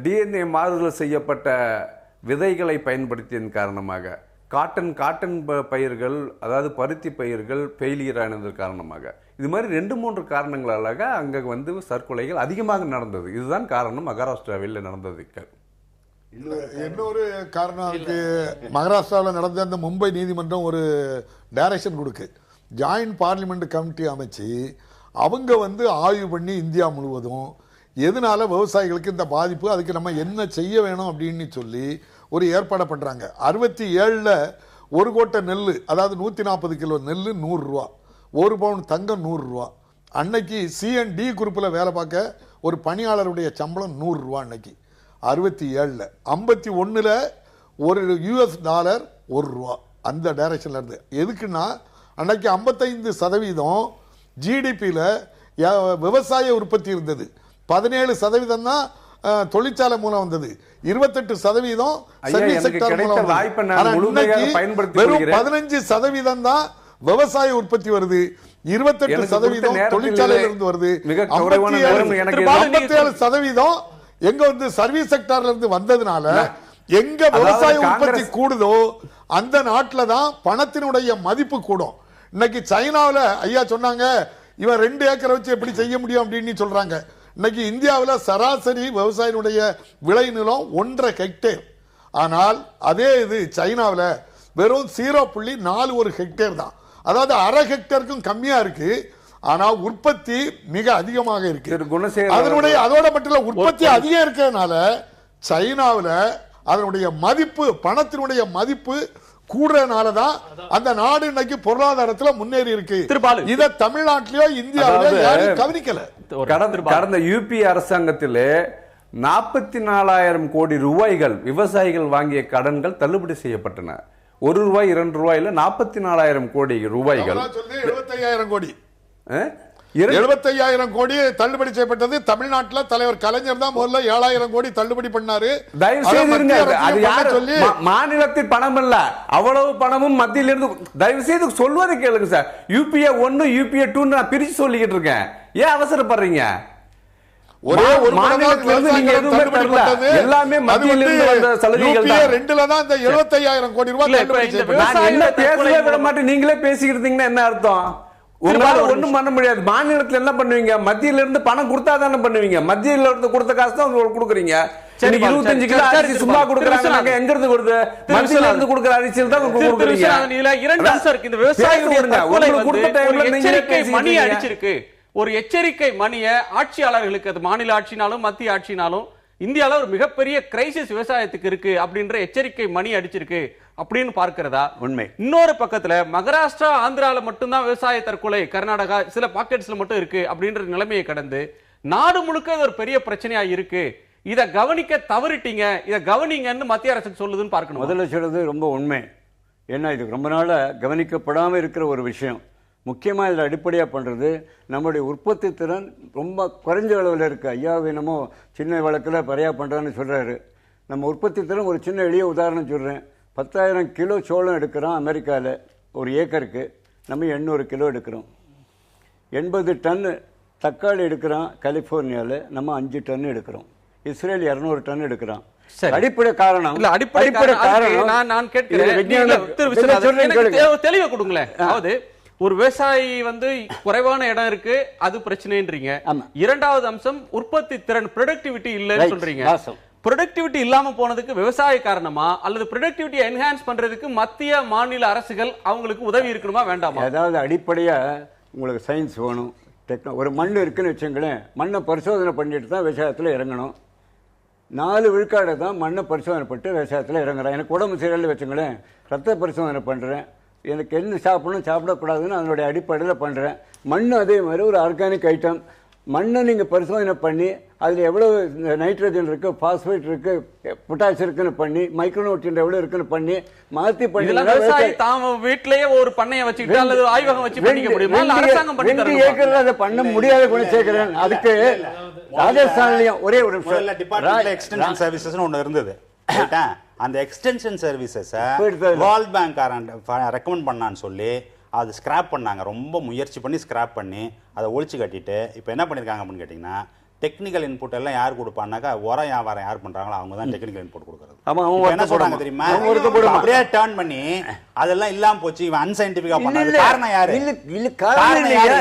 DNA மாறுதல் செய்யப்பட்ட விதைகளை பயன்படுத்தியதன் காரணமாக காட்டன் பயிர்கள் அதாவது பருத்தி பயிர்கள் ஃபெயிலியர் ஆனதன் காரணமாக இது மாதிரி 2-3 காரணங்களாக அங்கே தற்கொலைகள் அதிகமாக நடந்தது. இதுதான் காரணம் மகாராஷ்டிராவில் நடந்ததுக்கு. இன்னொரு காரணம் இருக்கு. மகாராஷ்டிராவில் நடந்த அந்த மும்பை நீதிமன்றம் ஒரு டைரக்ஷன் கொடுக்கு, ஜாயிண்ட் பார்லிமெண்ட் கமிட்டி அமைச்சு அவங்க ஆய்வு பண்ணி இந்தியா முழுவதும் எதனால விவசாயிகளுக்கு இந்த பாதிப்பு, அதுக்கு நம்ம என்ன செய்ய வேணும் அப்படின்னு சொல்லி ஒரு ஏற்பாடு பண்றாங்க. 67ல் 1 கோட்டை நெல், அதாவது 140 கிலோ நெல் 100 ரூபா, 1 பவுன் தங்கம் 100 ரூபா. அன்னைக்கு C&D குரூப்பில் வேலை பார்க்க ஒரு பணியாளருடைய சம்பளம் 100 ரூபா அன்னைக்கு 67ல். 51ல் $1 1 ரூபா அந்த டைரக்ஷன்ல இருந்து. எதுக்குன்னா அன்னைக்கு 55% GDPயில் விவசாய உற்பத்தி இருந்தது, 17% தான் தொழிற்சாலை மூலம் வந்தது, 28% சர்வீஸ் செக்டர் மூலம். வெறும் 15% தான் விவசாய உற்பத்தி வருது, 28% தொழிற்சாலையில இருந்து வருது, 57% எங்க சர்வீஸ் செக்டர்ல இருந்து வந்ததுனால எங்க விவசாய உற்பத்தி கூடுதோ அந்த நாட்டில தான் பணத்தினுடைய மதிப்பு கூடும். இன்னைக்கு சைனாவில் ஐயா சொன்னாங்க, இவன் 2 ஏக்கரை வச்சு எப்படி செய்ய முடியும் அப்படின்னு சொல்றாங்க. இன்னைக்கு இந்தியாவில் சராசரி விவசாயினுடைய விளை நிலம் 1.5 ஹெக்டேர். ஆனால் அதே இது சைனாவில் வெறும் 0.41 ஹெக்டேர் தான், அதாவது 1/2 ஹெக்டேருக்கும் கம்மியா இருக்கு. ஆனா உற்பத்தி மிக அதிகமாக இருக்கு. அதோட மட்டும் உற்பத்தி அதிகம் இருக்கிறதுனால சைனாவில் அதனுடைய மதிப்பு, பணத்தினுடைய மதிப்பு கூடுறதுனாலதான் அந்த நாடு இன்னைக்கு பொருளாதாரத்துல முன்னேறி இருக்கு. இத தமிழ்நாட்டிலயோ இந்தியாவிலயோ யாரும் கவனிக்கல. கடந்த யூபி அரசாங்கத்திலே 44,000 கோடி ரூபாய்கள் விவசாயிகள் வாங்கிய கடன்கள் தள்ளுபடி செய்யப்பட்டன. 1 ரூபாய் 2 ரூபாயில 44,000 கோடி ரூபாய்கள், 75,000 கோடி 75,000 கோடி தள்ளுபடி செய்யப்பட்டது. தமிழ்நாட்டில் தலைவர் கலைஞர் தான் முதல்ல 7,000 கோடி தள்ளுபடி பண்ணாரு. மாநிலத்தில் பணம் இல்ல, அவ்வளவு பணமும் மத்தியில இருந்து. தயவு செய்து சொல்வதை கேளுங்க சார். UPA 1 UPA 2 நான் பிரிச்சு சொல்லிக்கிட்டு இருக்கேன். ஏன் அவசரப்படுறீங்க? ஒரே ஒரு மாநிலத்திலிருந்து நீங்க எதுவுமே தரல, எல்லாமே மத்தியில இருந்து வந்த சலுகைகள் தான். 2ல தான் இந்த 75,000 கோடி ரூபாய் தள்ளுபடி செய்யப்பட்டது. என்ன பேசவே விட மாட்டேன், நீங்களே பேசிக்கிட்டு இருந்தீங்கன்னா என்ன அர்த்தம்? உங்களால ஒண்ணும் பண்ண முடியாது. மாநிலத்தில் என்ன பண்ணுவீங்க? மத்தியில இருந்து பணம் கொடுத்தா தானே பண்ணுவீங்க. மத்தியில இருந்து கொடுத்த காசு தான் கொடுக்குறீங்க. 25 கிலோ அரிசி சும்மா கொடுக்குறாங்க, எங்க இருந்து கொடுத்து? மத்தியில இருந்து கொடுக்குற அரிசியில் தான் கொடுக்குறீங்க. இந்த விவசாயிகளுக்கு ஒரு எச்சரிக்கை மணியை ஆட்சியாளர்களுக்கு, அது மாநில ஆட்சினாலும் மத்திய ஆட்சினாலும் இந்தியாவில் ஒரு மிகப்பெரிய கிரைசிஸ் விவசாயத்துக்கு இருக்கு அப்படின்ற எச்சரிக்கை மணி அடிச்சிருக்கு அப்படின்னு பார்க்கிறதா உண்மை. இன்னொரு பக்கத்துல மகாராஷ்டிரா ஆந்திரால மட்டும்தான் விவசாய தற்கொலை, கர்நாடகா சில பாக்கெட்ஸ்ல மட்டும் இருக்கு அப்படின்ற நிலைமையை கடந்து நாடு முழுக்க இது ஒரு பெரிய பிரச்சனையா இருக்கு. இதை கவனிக்க தவறிட்டீங்க, இதை கவனிங்கன்னு மத்திய அரசுக்கு சொல்லுதுன்னு பார்க்கணும். முதல்ல சொல்றது ரொம்ப உண்மை. ஏன்னா இது ரொம்ப நாளா கவனிக்கப்படாமல் இருக்கிற ஒரு விஷயம். முக்கியமாக இதில் அடிப்படையாக பண்ணுறது நம்முடைய உற்பத்தி திறன் ரொம்ப குறைஞ்ச அளவில் இருக்குது. ஐயா என்னமோ சின்ன வழக்கில் பறையா பண்ணுறான்னு சொல்கிறாரு. நம்ம உற்பத்தி திறன் ஒரு சின்ன எளிய உதாரணம் சொல்கிறேன். 10,000 கிலோ சோளம் எடுக்கிறோம் அமெரிக்காவில் ஒரு ஏக்கருக்கு, நம்ம 800 கிலோ எடுக்கிறோம். 80 டன்னு தக்காளி எடுக்கிறோம் கலிஃபோர்னியாவில், நம்ம 5 டன் எடுக்கிறோம். இஸ்ரேல் 200 டன் எடுக்கிறோம். அடிப்படை காரணம் இல்ல, அடிப்படை காரணம் நான் கேட்கிறேன், தெளிவா கொடுங்களேன். அதாவது ஒரு விவசாயி வந்து குறைவான இடம் இருக்கு, அது பிரச்சனைன்றீங்க. இரண்டாவது அம்சம் உற்பத்தி திறன், ப்ரொடக்டிவிட்டி இல்லைன்னு சொல்றீங்க. ப்ரொடக்டிவிட்டி இல்லாம போனதுக்கு விவசாய காரணமா, அல்லது ப்ரொடக்டிவிட்டி என்ஹான்ஸ் பண்றதுக்கு மத்திய மாநில அரசுகள் அவங்களுக்கு உதவி இருக்கணுமா வேண்டாமா? அதாவது அடிப்படையா உங்களுக்கு சயின்ஸ் வேணும், ஒரு மண் இருக்குன்னு வச்சுங்களேன், மண்ணை பரிசோதனை பண்ணிட்டு தான் விவசாயத்தில் இறங்கணும். 4 விழுக்காடு தான் மண்ணை பரிசோதனை பண்ணிட்டு விவசாயத்தில் இறங்குறேன். எனக்கு உடம்பு சரியில்லை வச்சுங்களேன், ரத்த பரிசோதனை பண்ணுறேன், எனக்கு என்ன சாப்பிடணும் சாப்பிடக்கூடாதுன்னு அதனுடைய அடிப்படையில் பண்ணுறேன். மண் அதே மாதிரி ஒரு ஆர்கானிக் ஐட்டம். மண்ணை நீங்கள் பரிசோதனை பண்ணி அதில் எவ்வளோ நைட்ரஜன் இருக்குது, பாஸ்பேட் இருக்குது, பொட்டாஷ் இருக்குன்னு பண்ணி, மைக்ரோநியூட்ரியன்ட் எவ்வளோ இருக்குன்னு பண்ணி மாற்றி பண்ணி வீட்டிலேயே ஒரு பண்ணையை வச்சுக்கிட்டு அல்லது ஆய்வகம் வச்சு பண்ணிக்க முடியுமா? 2 ஏக்கர்ல அதை பண்ண முடியாத கூட சேர்க்கிறேன். அதுக்கு ராஜஸ்தான்லயும் ஒரே ஒரு எக்ஸ்டென்ஷன் சர்வீசஸ் ஒன்று இருந்தது. அந்த extension services world bank recommend பண்ணான்னு சொல்லி அது ஸ்கிராப் பண்ணாங்க. ரொம்ப முயற்சி பண்ணி ஸ்கிராப் பண்ணி அதை ஒழிச்சு கட்டிட்டு இப்போ என்ன பண்ணியிருக்காங்க அப்படின்னு கேட்டிங்கன்னா, டெக்னிக்கல் இன்புட் எல்லாம் யார் கொடுப்பான்னாக்கா உரம் வியாபாரம் யார் பண்றாங்களோ அவங்க தான் டெக்னிக்கல் இன்புட் கொடுக்குறது. என்ன சொல்றாங்க தெரியுமா, அப்படியே டர்ன் பண்ணி அதெல்லாம் இல்லாம போச்சு, இவன் அன்சைன்டிஃபிக்கா பண்ணாது. காரணம் யாரு?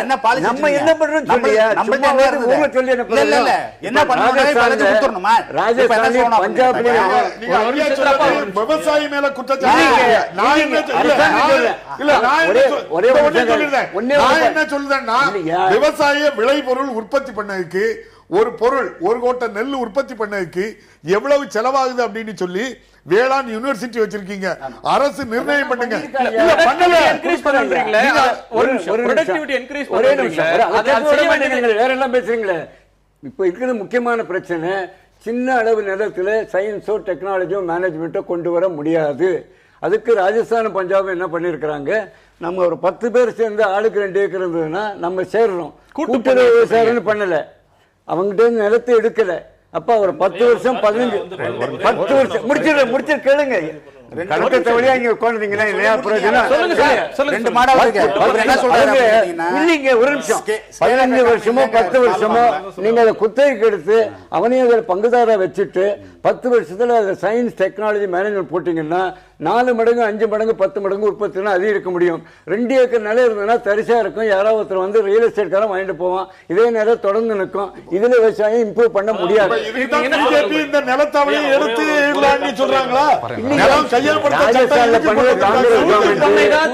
என்ன பாலிசி நம்ம என்ன பண்றோம் சொல்லியா, நம்ம ஊர்ல சொல்லி என்ன பண்ணனும் பாலிசி கொடுத்துறணுமா? ராஜஸ்தான் பஞ்சாப்ல விவசாயி மேல குற்றச்சாட்டு நான் என்ன சொல்றேன்னா, விவசாய விளைபொருள் உற்பத்தி பண்ணதுக்கு ஒரு பொருள், ஒரு கோட்டை நெல் உற்பத்தி பண்ணதுக்கு எவ்வளவு செலவாகுது அப்படின்னு சொல்லி வேளாண் யூனிவர்சிட்டி வச்சிருக்கீங்க, அரசு நிர்ணயம் பண்ணுங்க. வேற எல்லாம் பேசுறீங்களே. இப்ப இருக்கிற முக்கியமான பிரச்சனை, சின்ன அளவு நிலத்துல சயின்ஸோ டெக்னாலஜியோ மேனேஜ்மெண்ட்டோ கொண்டு வர முடியாது. அதுக்கு ராஜஸ்தான் பஞ்சாப் என்ன பண்ணிருக்கிறாங்க, நம்ம ஒரு 10 பேர் சேர்ந்து ஆளுக்கு 2 ஏக்கர் இருந்ததுன்னா நம்ம சேர்றோம், கூட்டுறவு விவசாயம் பண்ணல, அவங்ககிட்ட நிலத்தை எடுக்கல. அப்ப ஒரு 10 வருஷம் 10 வருஷம் முடிச்சு கேளுங்க. கணக்கத்தை வழியா இங்க உட்காந்துருந்தீங்கன்னா இல்லையா பிரயோஜனம்? இல்லைங்க, ஒரு நிமிஷம். 15 வருஷமோ 10 வருஷமோ நீங்க அதை குத்தகைக்கு எடுத்து அவனையும் அதில் பங்குதாரா வச்சுட்டு 10 வருஷத்துல அதை சயின்ஸ் டெக்னாலஜி மேனேஜ்மெண்ட் போட்டீங்கன்னா 4 மடங்கு 5 மடங்கு 10 மடங்கு உற்பத்தினா அதிகரிக்க முடியும். 2 ஏக்கர் நிலம் இருந்ததுன்னா தரிசா இருக்கும், யாராவது ஒருத்தர் வந்து ரியல் எஸ்டேட் காரம் வாங்கிட்டு போவான், இதே நேரம் தொடர்ந்து நிற்கும். இதுல விவசாயம் இம்ப்ரூவ் பண்ண முடியாது. இந்த நிலத்தாவையும் எடுத்து சொல்றாங்களா?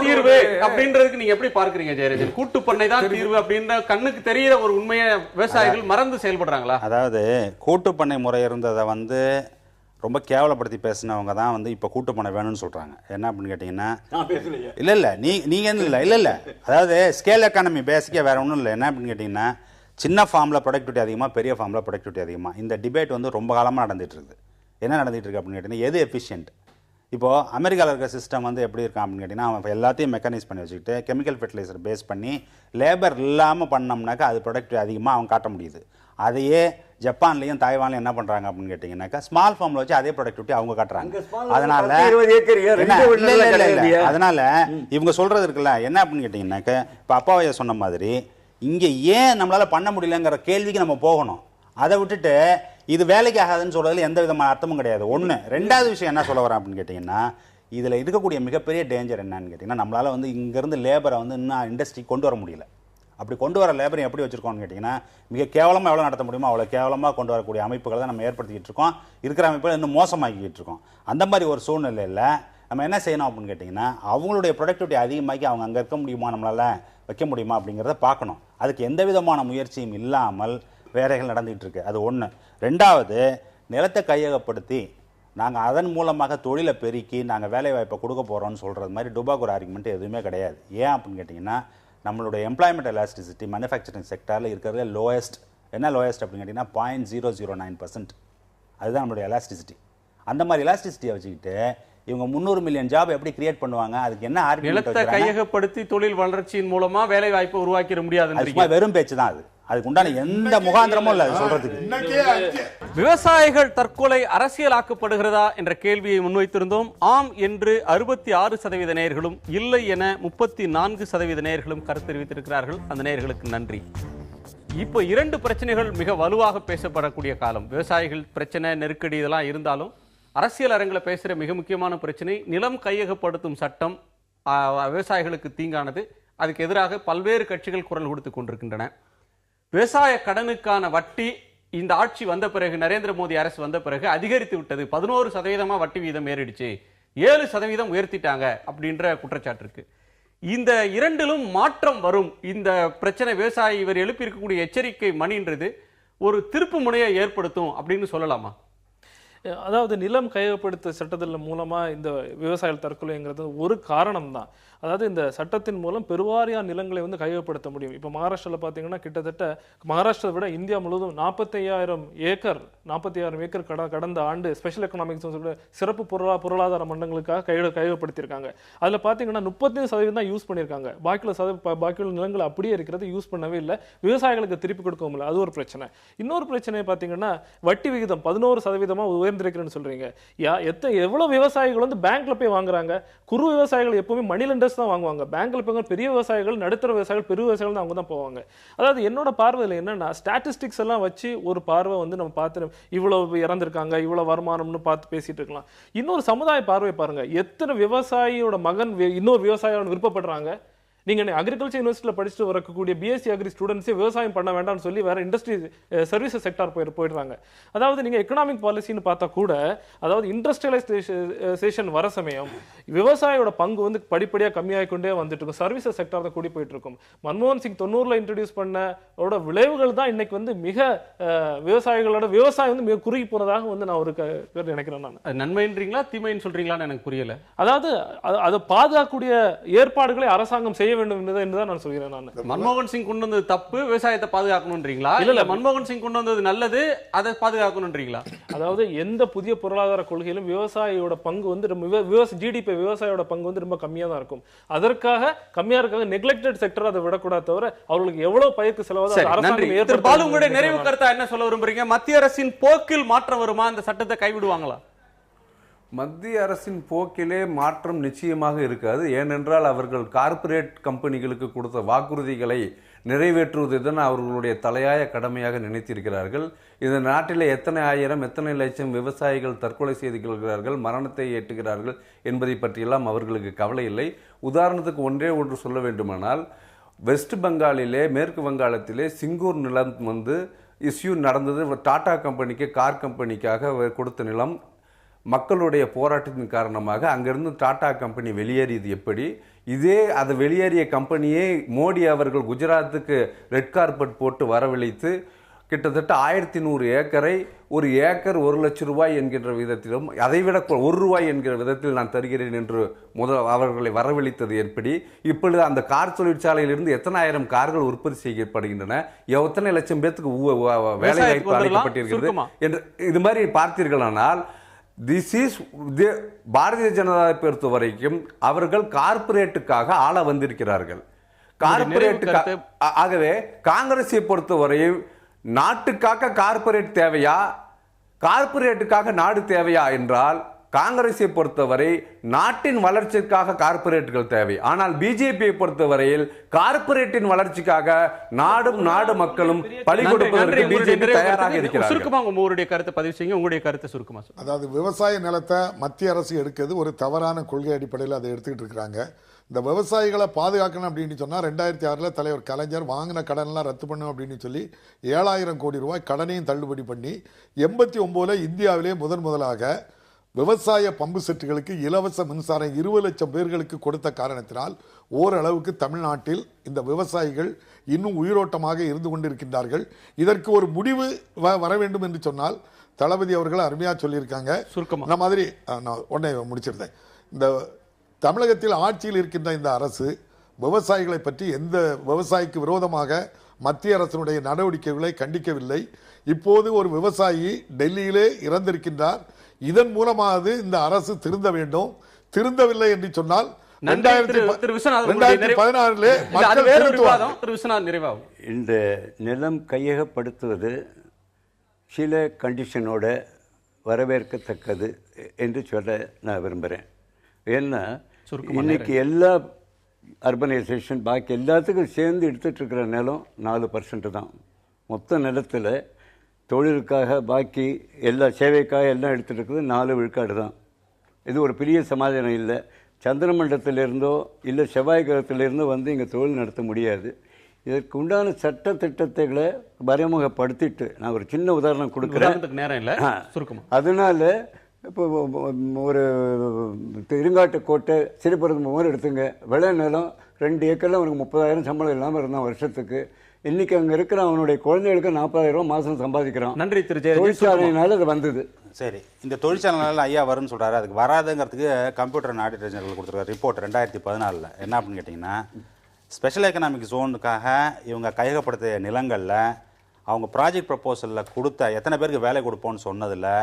தீர்வு அப்படின்றதுக்கு நீங்க எப்படி பார்க்கறீங்க ஜெயராஜன்? கூட்டு பண்ணை தான் தீர்வு அப்படின்ற கண்ணுக்கு தெரியுற ஒரு உண்மையை விவசாயிகள் மறந்து செயல்படுறாங்களா? அதாவது கூட்டு பண்ணை முறை இருந்ததை வந்து ரொம்ப கேவலப்படுத்தி பேசினவங்க தான் வந்து இப்போ கூட்டு பண்ணை வேணும்னு சொல்றாங்க. என்ன அப்படின்னு கேட்டீங்கன்னா, இல்ல நீங்க இல்ல அதாவது ஸ்கேல் எக்கானமி பேசிக்கா வேற ஒன்றும் இல்லை. என்ன அப்படின்னு கேட்டீங்கன்னா, சின்ன ஃபார்மில் ப்ரொடக்டிவிட்டி அதிகமாக, பெரிய ஃபார்மில் ப்ரொடக்டிவிட்டி அதிகமாக. இந்த டிபேட் வந்து ரொம்ப காலமாக நடந்துட்டு இருக்குது. என்ன நடந்துட்டு இருக்கு அப்படின்னு கேட்டிங்கன்னா, எது எஃபிஷியன்ட்? இப்போது அமெரிக்காவில் இருக்கிற சிஸ்டம் வந்து எப்படி இருக்கான் அப்படின்னு கேட்டிங்கன்னா, அவன் எல்லாத்தையும் மெக்கானைஸ் பண்ணி வச்சுக்கிட்டு கெமிக்கல் ஃபெர்டிலைசர் பேஸ் பண்ணி லேபர் இல்லாமல் பண்ணோம்னாக்கா அது ப்ரொடக்டிவ் அதிகமாக அவன் காட்ட முடியுது. அதையே ஜப்பான்லையும் தாய்வான்லையும் என்ன பண்ணுறாங்க அப்படின்னு கேட்டிங்கன்னாக்கா, ஸ்மால் ஃபார்மில் வச்சு அதே ப்ரொடக்டிவிட்டி அவங்க காட்டுறாங்க. அதனால இவங்க சொல்கிறது இருக்குல்ல, என்ன அப்படின்னு கேட்டிங்கன்னாக்கா, இப்போ அப்பாவைய சொன்ன மாதிரி இங்கே ஏன் நம்மளால் பண்ண முடியலங்கிற கேள்விக்கு நம்ம போகணும். அதை விட்டுட்டு இது வேலைக்கு ஆகாதுன்னு சொல்றதுல எந்த விதமான அர்த்தமும் கிடையாது. ஒன்று. ரெண்டாவது விஷயம் என்ன சொல்ல வரேன் அப்படின்னு கேட்டிங்கன்னா, இதில் இருக்கக்கூடிய மிகப்பெரிய டேஞ்சர் என்னன்னு கேட்டிங்கன்னா, நம்மளால் வந்து இங்கேருந்து லேபரை வந்து இன்னும் இண்டஸ்ட்ரி கொண்டு வர முடியல. அப்படி கொண்டு வர லேபரை எப்படி வச்சுருக்கோம்னு கேட்டிங்கன்னா, மிக கேவலமாக எவ்வளோ நடத்த முடியுமோ அவ்வளோ கேவலமாக கொண்டு வரக்கூடிய அமைப்புகளை தான் நம்ம ஏற்படுத்திக்கிட்டு இருக்கோம். இருக்கிற அமைப்புகளை இன்னும் மோசமாக்கிக்கிட்டு இருக்கோம். அந்த மாதிரி ஒரு சூழ்நிலையில் நம்ம என்ன செய்யணும் அப்படின்னு கேட்டிங்கன்னா, அவங்களுடைய ப்ரொடக்டிவிட்டி அதிகமாக்கி அவங்க அங்கே இருக்க முடியுமா, நம்மளால் வைக்க முடியுமா அப்படிங்கிறத பார்க்கணும். அதுக்கு எந்த விதமான முயற்சியும் இல்லாமல் வேலைகள் நடந்துகிட்டு இருக்கு. அது ஒன்று. ரெண்டாவது, நிலத்தை கையகப்படுத்தி நாங்கள் அதன் மூலமாக தொழிலை பெருக்கி நாங்கள் வேலை வாய்ப்பை கொடுக்க போகிறோம்னு சொல்கிறது மாதிரி டுபாக்கூர் ஆர்குமெண்ட் எதுவுமே கிடையாது. ஏன் அப்படின்னு கேட்டிங்கன்னா நம்மளுடைய எம்ப்ளாய்மெண்ட் எலாஸ்டிசிட்டி மேனுஃபேக்சரிங் செக்டரில் இருக்கிறதுல லோயஸ்ட். என்ன லோயஸ்ட் அப்படின்னு கேட்டிங்கன்னா 0.009%. அதுதான் நம்மளுடைய எலாஸ்டிசிட்டி. அந்த மாதிரி எலாஸ்டிசிட்டியை வச்சுக்கிட்டு இவங்க 300 மில்லியன் ஜாப் எப்படி கிரியேட் பண்ணுவாங்க? அதுக்கு என்ன நிலத்தை கையகப்படுத்தி தொழில் வளர்ச்சியின் மூலமா வேலை வாய்ப்பை உருவாக்கிட முடியாது. வெறும் பேச்சு தான் அது. அதுக்கு உண்டான எந்த முகாந்திரமும் இல்லை சொல்றதுக்கு. விவசாயிகள் தற்கொலை அரசியலாக்கப்படுகிறதா என்ற கேள்வியை முன்வைத்திருந்தோம். ஆம் என்று 66% நேயர்களும், இல்லை என 34% நேயர்களும் கருத்து தெரிவித்திருக்கிறார்கள். அந்த நேயர்களுக்கு நன்றி. இப்போ 2 பிரச்சனைகள் மிக வலுவாக பேசப்படக்கூடிய காலம். விவசாயிகள் பிரச்சனை, நெருக்கடி இதெல்லாம் இருந்தாலும் அரசியல் அரங்கில் பேசுகிற மிக முக்கியமான பிரச்சனை நிலம் கையகப்படுத்தும் சட்டம் விவசாயிகளுக்கு தீங்கானது. அதுக்கு எதிராக பல்வேறு கட்சிகள் குரல் கொடுத்து கொண்டிருக்கின்றன. விவசாய கடனுக்கான வட்டி இந்த ஆட்சி வந்த பிறகு, நரேந்திர மோடி அரசு வந்த பிறகு அதிகரித்து விட்டது. 11% வட்டி வீதம் ஏறிடுச்சு, 7% உயர்த்திட்டாங்க அப்படின்ற குற்றச்சாட்டு இருக்கு. இந்த இரண்டிலும் மாற்றம் வரும். இந்த பிரச்சனை விவசாயி இவர் எழுப்பி இருக்கக்கூடிய எச்சரிக்கை மணின்றது ஒரு திருப்பு முனையை ஏற்படுத்தும் அப்படின்னு சொல்லலாமா? அதாவது நிலம் கையகப்படுத்த சட்டத்தின் மூலமா இந்த விவசாயிகள் தற்கொலைங்கிறது ஒரு காரணம் தான். அதாவது இந்த சட்டத்தின் மூலம் பெருவாரியான நிலங்களை வந்து கையகப்படுத்த முடியும். இப்போ மகாராஷ்டிராவில் பார்த்தீங்கன்னா கிட்டத்தட்ட மகாராஷ்டிரா விட இந்தியா முழுவதும் 45,000 ஏக்கர் கடந்த ஆண்டு ஸ்பெஷல் எக்கனாமிக்ஸ் சிறப்பு பொருளாதார மண்டலங்களுக்காக கையகப்படுத்தியிருக்காங்க. அதில் பார்த்தீங்கன்னா 35% தான் யூஸ் பண்ணியிருக்காங்க. பாக்கியுள்ள நிலங்கள் அப்படியே இருக்கிறது, யூஸ் பண்ணவே இல்லை, விவசாயிகளுக்கு திருப்பி கொடுக்கவும் இல்லை. அது ஒரு பிரச்சனை. இன்னொரு பிரச்சனை பார்த்தீங்கன்னா வட்டி விகிதம் 11% உயர்ந்திருக்கிறேன்னு சொல்றீங்க. எவ்வளவு விவசாயிகள் வந்து பேங்க்ல போய் வாங்குறாங்க? குறு விவசாயிகள் எப்பவுமே மணி லெண்டர்ஸ் தான் வாங்குவாங்க. பேங்க்ல போய் பெரிய விவசாயிகள், நடுத்தர விவசாயிகள், பெரிய விவசாயிகள் தான் அவங்க தான் போவாங்க. அதாவது என்னோட பார்வையில் என்னன்னா, ஸ்டாட்டிஸ்டிக்ஸ் எல்லாம் வச்சு ஒரு பார்வை வந்து நம்ம பார்த்து இவ்வளவு இறந்திருக்காங்க, இவ்வளவு வருமானம்னு பார்த்து பேசிட்டு இருக்கலாம். இன்னொரு சமுதாய பார்வை பாருங்க. எத்தனை விவசாயியோட மகன் இன்னொரு விவசாயியோட விருப்பப்படுறாங்க. நீங்க அக்ரிகல்ச்சர் யூனிவர்சிட்டியில் படிச்சுட்டு வரக்கூடிய பிஎஸ்சி அக்ரி ஸ்டூடெண்ட்ஸே விவசாயம் பண்ண வேண்டாம்னு சொல்லி வேற இண்டஸ்ட்ரி சர்வீசஸ் செக்டார் போயிடுறாங்க. அதாவது நீங்க எக்கனாமிக் பாலிசின்னு பார்த்தா கூட, அதாவது இண்டஸ்ட்ரியலைசேஷன் வர சமயம் விவசாயியோட பங்கு வந்து படிப்படியாக கம்மியாகி கொண்டே வந்துட்டு இருக்கும். சர்வீசஸ் செக்டார் தான் கூடி போயிட்டு இருக்கும். மன்மோகன் சிங் 90ல இன்ட்ரடியூஸ் பண்ணோட விளைவுகள் தான் இன்னைக்கு வந்து மிக விவசாயிகளோட விவசாயம் வந்து மிக குறுகி போனதாக வந்து நான் ஒரு நினைக்கிறேன். நான் நன்மைன்றீங்களா தீமைன்னு சொல்றீங்களான்னு எனக்கு புரியல. அதாவது அதை பாதுகாக்கக்கூடிய ஏற்பாடுகளை அரசாங்கம் செய்ய வேண்டும் என்றுதான் நான் சொல்கிறேன். நான் மன்மோகன் சிங் கொண்டு வந்தது தப்பு, விவசாயத்தை பாதுகாக்கணும்ன்றீங்களா? இல்ல மன்மோகன் சிங் கொண்டு வந்தது நல்லது, அதை பாதுகாக்கணும்ன்றீங்களா? அதாவது எந்த புதிய பொருளாதார கொள்கையிலும் விவசாயியோட பங்கு வந்து ஜிடிபி விவசாயியோட பங்கு வந்து ரொம்ப கம்மியா தான் இருக்கும். அதற்காக கம்மியா இருக்காங்க நெக்லெக்டட் செக்டர் அதை விடக்கூடாது. தவிர அவர்களுக்கு எவ்வளவு பயிருக்கு செலவாக அரசாங்கம். உங்களுடைய நிறைவு கருத்தா என்ன சொல்ல விரும்புறீங்க? மத்திய அரசின் போக்கில் மாற்றம் வருமா? இந்த சட்டத்தை கைவிடுவாங்களா? மத்திய அரசின் போக்கிலே மாற்றம் நிச்சயமாக இருக்காது. ஏனென்றால் அவர்கள் கார்ப்பரேட் கம்பெனிகளுக்கு கொடுத்த வாக்குறுதிகளை நிறைவேற்றுவதுதான் அவர்களுடைய தலையாய கடமையாக நினைத்திருக்கிறார்கள். இந்த நாட்டிலே எத்தனை ஆயிரம் எத்தனை லட்சம் விவசாயிகள் தற்கொலை செய்து கொள்கிறார்கள், மரணத்தை எட்டுகிறார்கள் என்பதை பற்றியெல்லாம் அவர்களுக்கு கவலை இல்லை. உதாரணத்துக்கு ஒன்று சொல்ல வேண்டுமானால், வெஸ்ட் பெங்காலிலே, மேற்கு வங்காளத்திலே சிங்கூர் நிலம் வந்து இஷ்யூ நடந்தது. டாடா கம்பெனிக்கு, கார் கம்பெனிக்காக கொடுத்த நிலம் மக்களுடைய போராட்டத்தின் காரணமாக அங்கிருந்து டாடா கம்பெனி வெளியேறியது. எப்படி அது வெளியேறிய கம்பெனியை மோடி அவர்கள் குஜராத்துக்கு ரெட் கார்பெட் போட்டு வரவழைத்து கிட்டத்தட்ட 1100 ஏக்கரை ஒரு ஏக்கர் 1 லட்சம் ரூபாய் என்கின்ற விதத்திலும், அதைவிட 1 ரூபாய் என்கிற விதத்தில் நான் தருகிறேன் என்று அவர்களை வரவழைத்தது எப்படி? இப்பொழுது அந்த கார் தொழிற்சாலையிலிருந்து எத்தனை ஆயிரம் கார்கள் உற்பத்தி செய்யப்படுகின்றன, எத்தனை லட்சம் பேருக்கு வேலை வாய்ப்பு அளிக்கப்பட்டிருக்கிறது என்று இது மாதிரி பார்த்தீர்களானால், பாரதிய ஜனதாவை பொறுத்த வரைக்கும் அவர்கள் கார்ப்பரேட்டுக்காக ஆள வந்திருக்கிறார்கள். கார்ப்பரேட்டுக்காக. ஆகவே காங்கிரஸை பொறுத்தவரையும் நாட்டுக்காக கார்ப்பரேட் தேவையா, கார்ப்பரேட்டுக்காக நாடு தேவையா என்றால், காங்கிரஸை பொறுத்தவரை நாட்டின் வளர்ச்சிக்காக கார்ப்பரேட்டுகள் தேவை. ஆனால் பிஜேபியை பொறுத்தவரையில் கார்ப்பரேட்டின் வளர்ச்சிக்காக நாடு மக்களும் பலி கொடுப்பதற்கு பிஜேபி தயாராக இருக்கிறார்கள். சுருக்கமா உங்களுடைய கருத்தை பதிவு செய்யுங்க. உங்களுடைய கருத்தை சுருக்கமா. அதாவது விவசாய நிலத்தை மத்திய அரசு எடுக்கிறது ஒரு தவறான கொள்கை அடிப்படையில் அதை எடுத்துக்கிட்டு இருக்கிறாங்க. இந்த விவசாயிகளை பாதுகாக்கணும் அப்படின்னு சொன்னால் 2006 தலைவர் கலைஞர் வாங்கின கடன்லாம் ரத்து பண்ணும் அப்படின்னு சொல்லி 7000 கோடி ரூபாய் கடனையும் தள்ளுபடி பண்ணி 89 இந்தியாவிலே முதலாக விவசாய பம்பு செட்டுகளுக்கு இலவச மின்சாரம் 20 லட்சம் பேர்களுக்கு கொடுத்த காரணத்தினால் ஓரளவுக்கு தமிழ்நாட்டில் இந்த விவசாயிகள் இன்னும் உயிரோட்டமாக இருந்து கொண்டிருக்கின்றார்கள். இதற்கு ஒரு முடிவு வர வேண்டும் என்று சொன்னால் தளபதி அவர்கள் அருமையா சொல்லியிருக்காங்க. சுருக்கமா. இந்த மாதிரி நான் உடனே முடிச்சிருந்தேன். இந்த தமிழகத்தில் ஆட்சியில் இருக்கின்ற இந்த அரசு விவசாயிகளை பற்றி எந்த விவசாயிக்கு விரோதமாக மத்திய அரசினுடைய நடவடிக்கைகளை கண்டிக்கவில்லை. இப்போது ஒரு விவசாயி டெல்லியிலே இறந்திருக்கின்றார். இதன் மூலமாவது இந்த அரசு திருந்த வேண்டும். திருந்தவில்லை என்று சொன்னால் 2016 இந்த நிலம் கையகப்படுத்துவது சில கண்டிஷனோட வரவேற்கத்தக்கது என்று சொல்ல நான் விரும்புகிறேன். ஏன்னா இன்னைக்கு எல்லா அர்பனைசேஷன் பாக்கி எல்லாத்துக்கும் சேர்ந்து எடுத்துட்டு இருக்கிற நிலம் 4% தான். மொத்த நிலத்தில் தொழிலுக்காக பாக்கி எல்லா சேவைக்காக எல்லாம் எடுத்துட்டு இருக்கிறது 4 விழுக்காடு தான். இது ஒரு பெரிய சமாதானம் இல்லை. சந்திரமண்டலத்திலிருந்தோ இல்லை செவ்வாய் கிரகத்திலிருந்தோ வந்து இங்கே தொழில் நடத்த முடியாது. இதற்கு உண்டான சட்ட திட்டத்தைகளை மறைமுகப்படுத்திட்டு நான் ஒரு சின்ன உதாரணம் கொடுக்குறேன். நேரம் இல்லை, அதனால இப்போ ஒரு இருங்காட்டுக்கோட்டை சிறுபெரும்புதூர் எடுத்துங்க. விளை நிலம் 2 ஏக்கரில் அவனுக்கு 30,000 சம்பளம் இல்லாமல் இருந்தான் வருஷத்துக்கு. இன்னைக்கு அங்கே இருக்கிற அவனுடைய குழந்தைகளுக்கு 40,000 மாதம் சம்பாதிக்கிறான். நன்றி திரு. தொழிற்சாலையினால அது வந்தது. சரி, இந்த தொழிற்சாலைனால ஐயா வரும்னு சொல்கிறாரு. அதுக்கு வராதுங்கிறதுக்கு கம்ப்யூட்டர் அண்ட் ஆடிட்டர் ஜெனரல் கொடுத்துருக்காரு ரிப்போர்ட் 2014. என்ன அப்படின்னு கேட்டிங்கன்னா, ஸ்பெஷல் எக்கனாமிக் ஜோனுக்காக இவங்க கையகப்படுத்திய நிலங்களில் அவங்க ப்ராஜெக்ட் ப்ரப்போசலில் கொடுத்த எத்தனை பேருக்கு வேலை கொடுப்போம்னு சொன்னதில்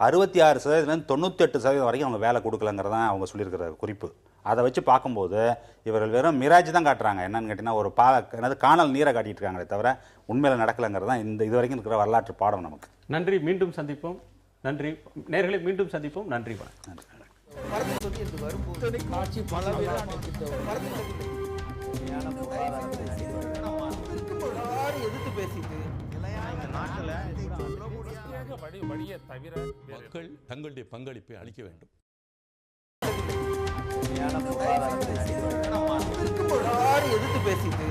66% 98% வரைக்கும் அவங்க வேலை கொடுக்கலங்கிறது தான் அவங்க சொல்லியிருக்கிற குறிப்பு. அதை வச்சு பார்க்கும்போது இவர்கள் வெறும் மிராஜ் தான் காட்டுறாங்க. என்னன்னு கேட்டிங்கன்னா, ஒரு என்னது காணல் நீரை காட்டிட்டு இருக்காங்களே தவிர உண்மையில் நடக்கலைங்கிறது தான் இது வரைக்கும் இருக்கிற வரலாற்று பாடம் நமக்கு. நன்றி, மீண்டும் சந்திப்போம். நன்றி நேயர்களை, மீண்டும் சந்திப்போம். நன்றி, வணக்கம். மக்கள் தங்களுடைய பங்களிப்பை அளிக்க வேண்டும். எதிர்த்து பேசிட்டு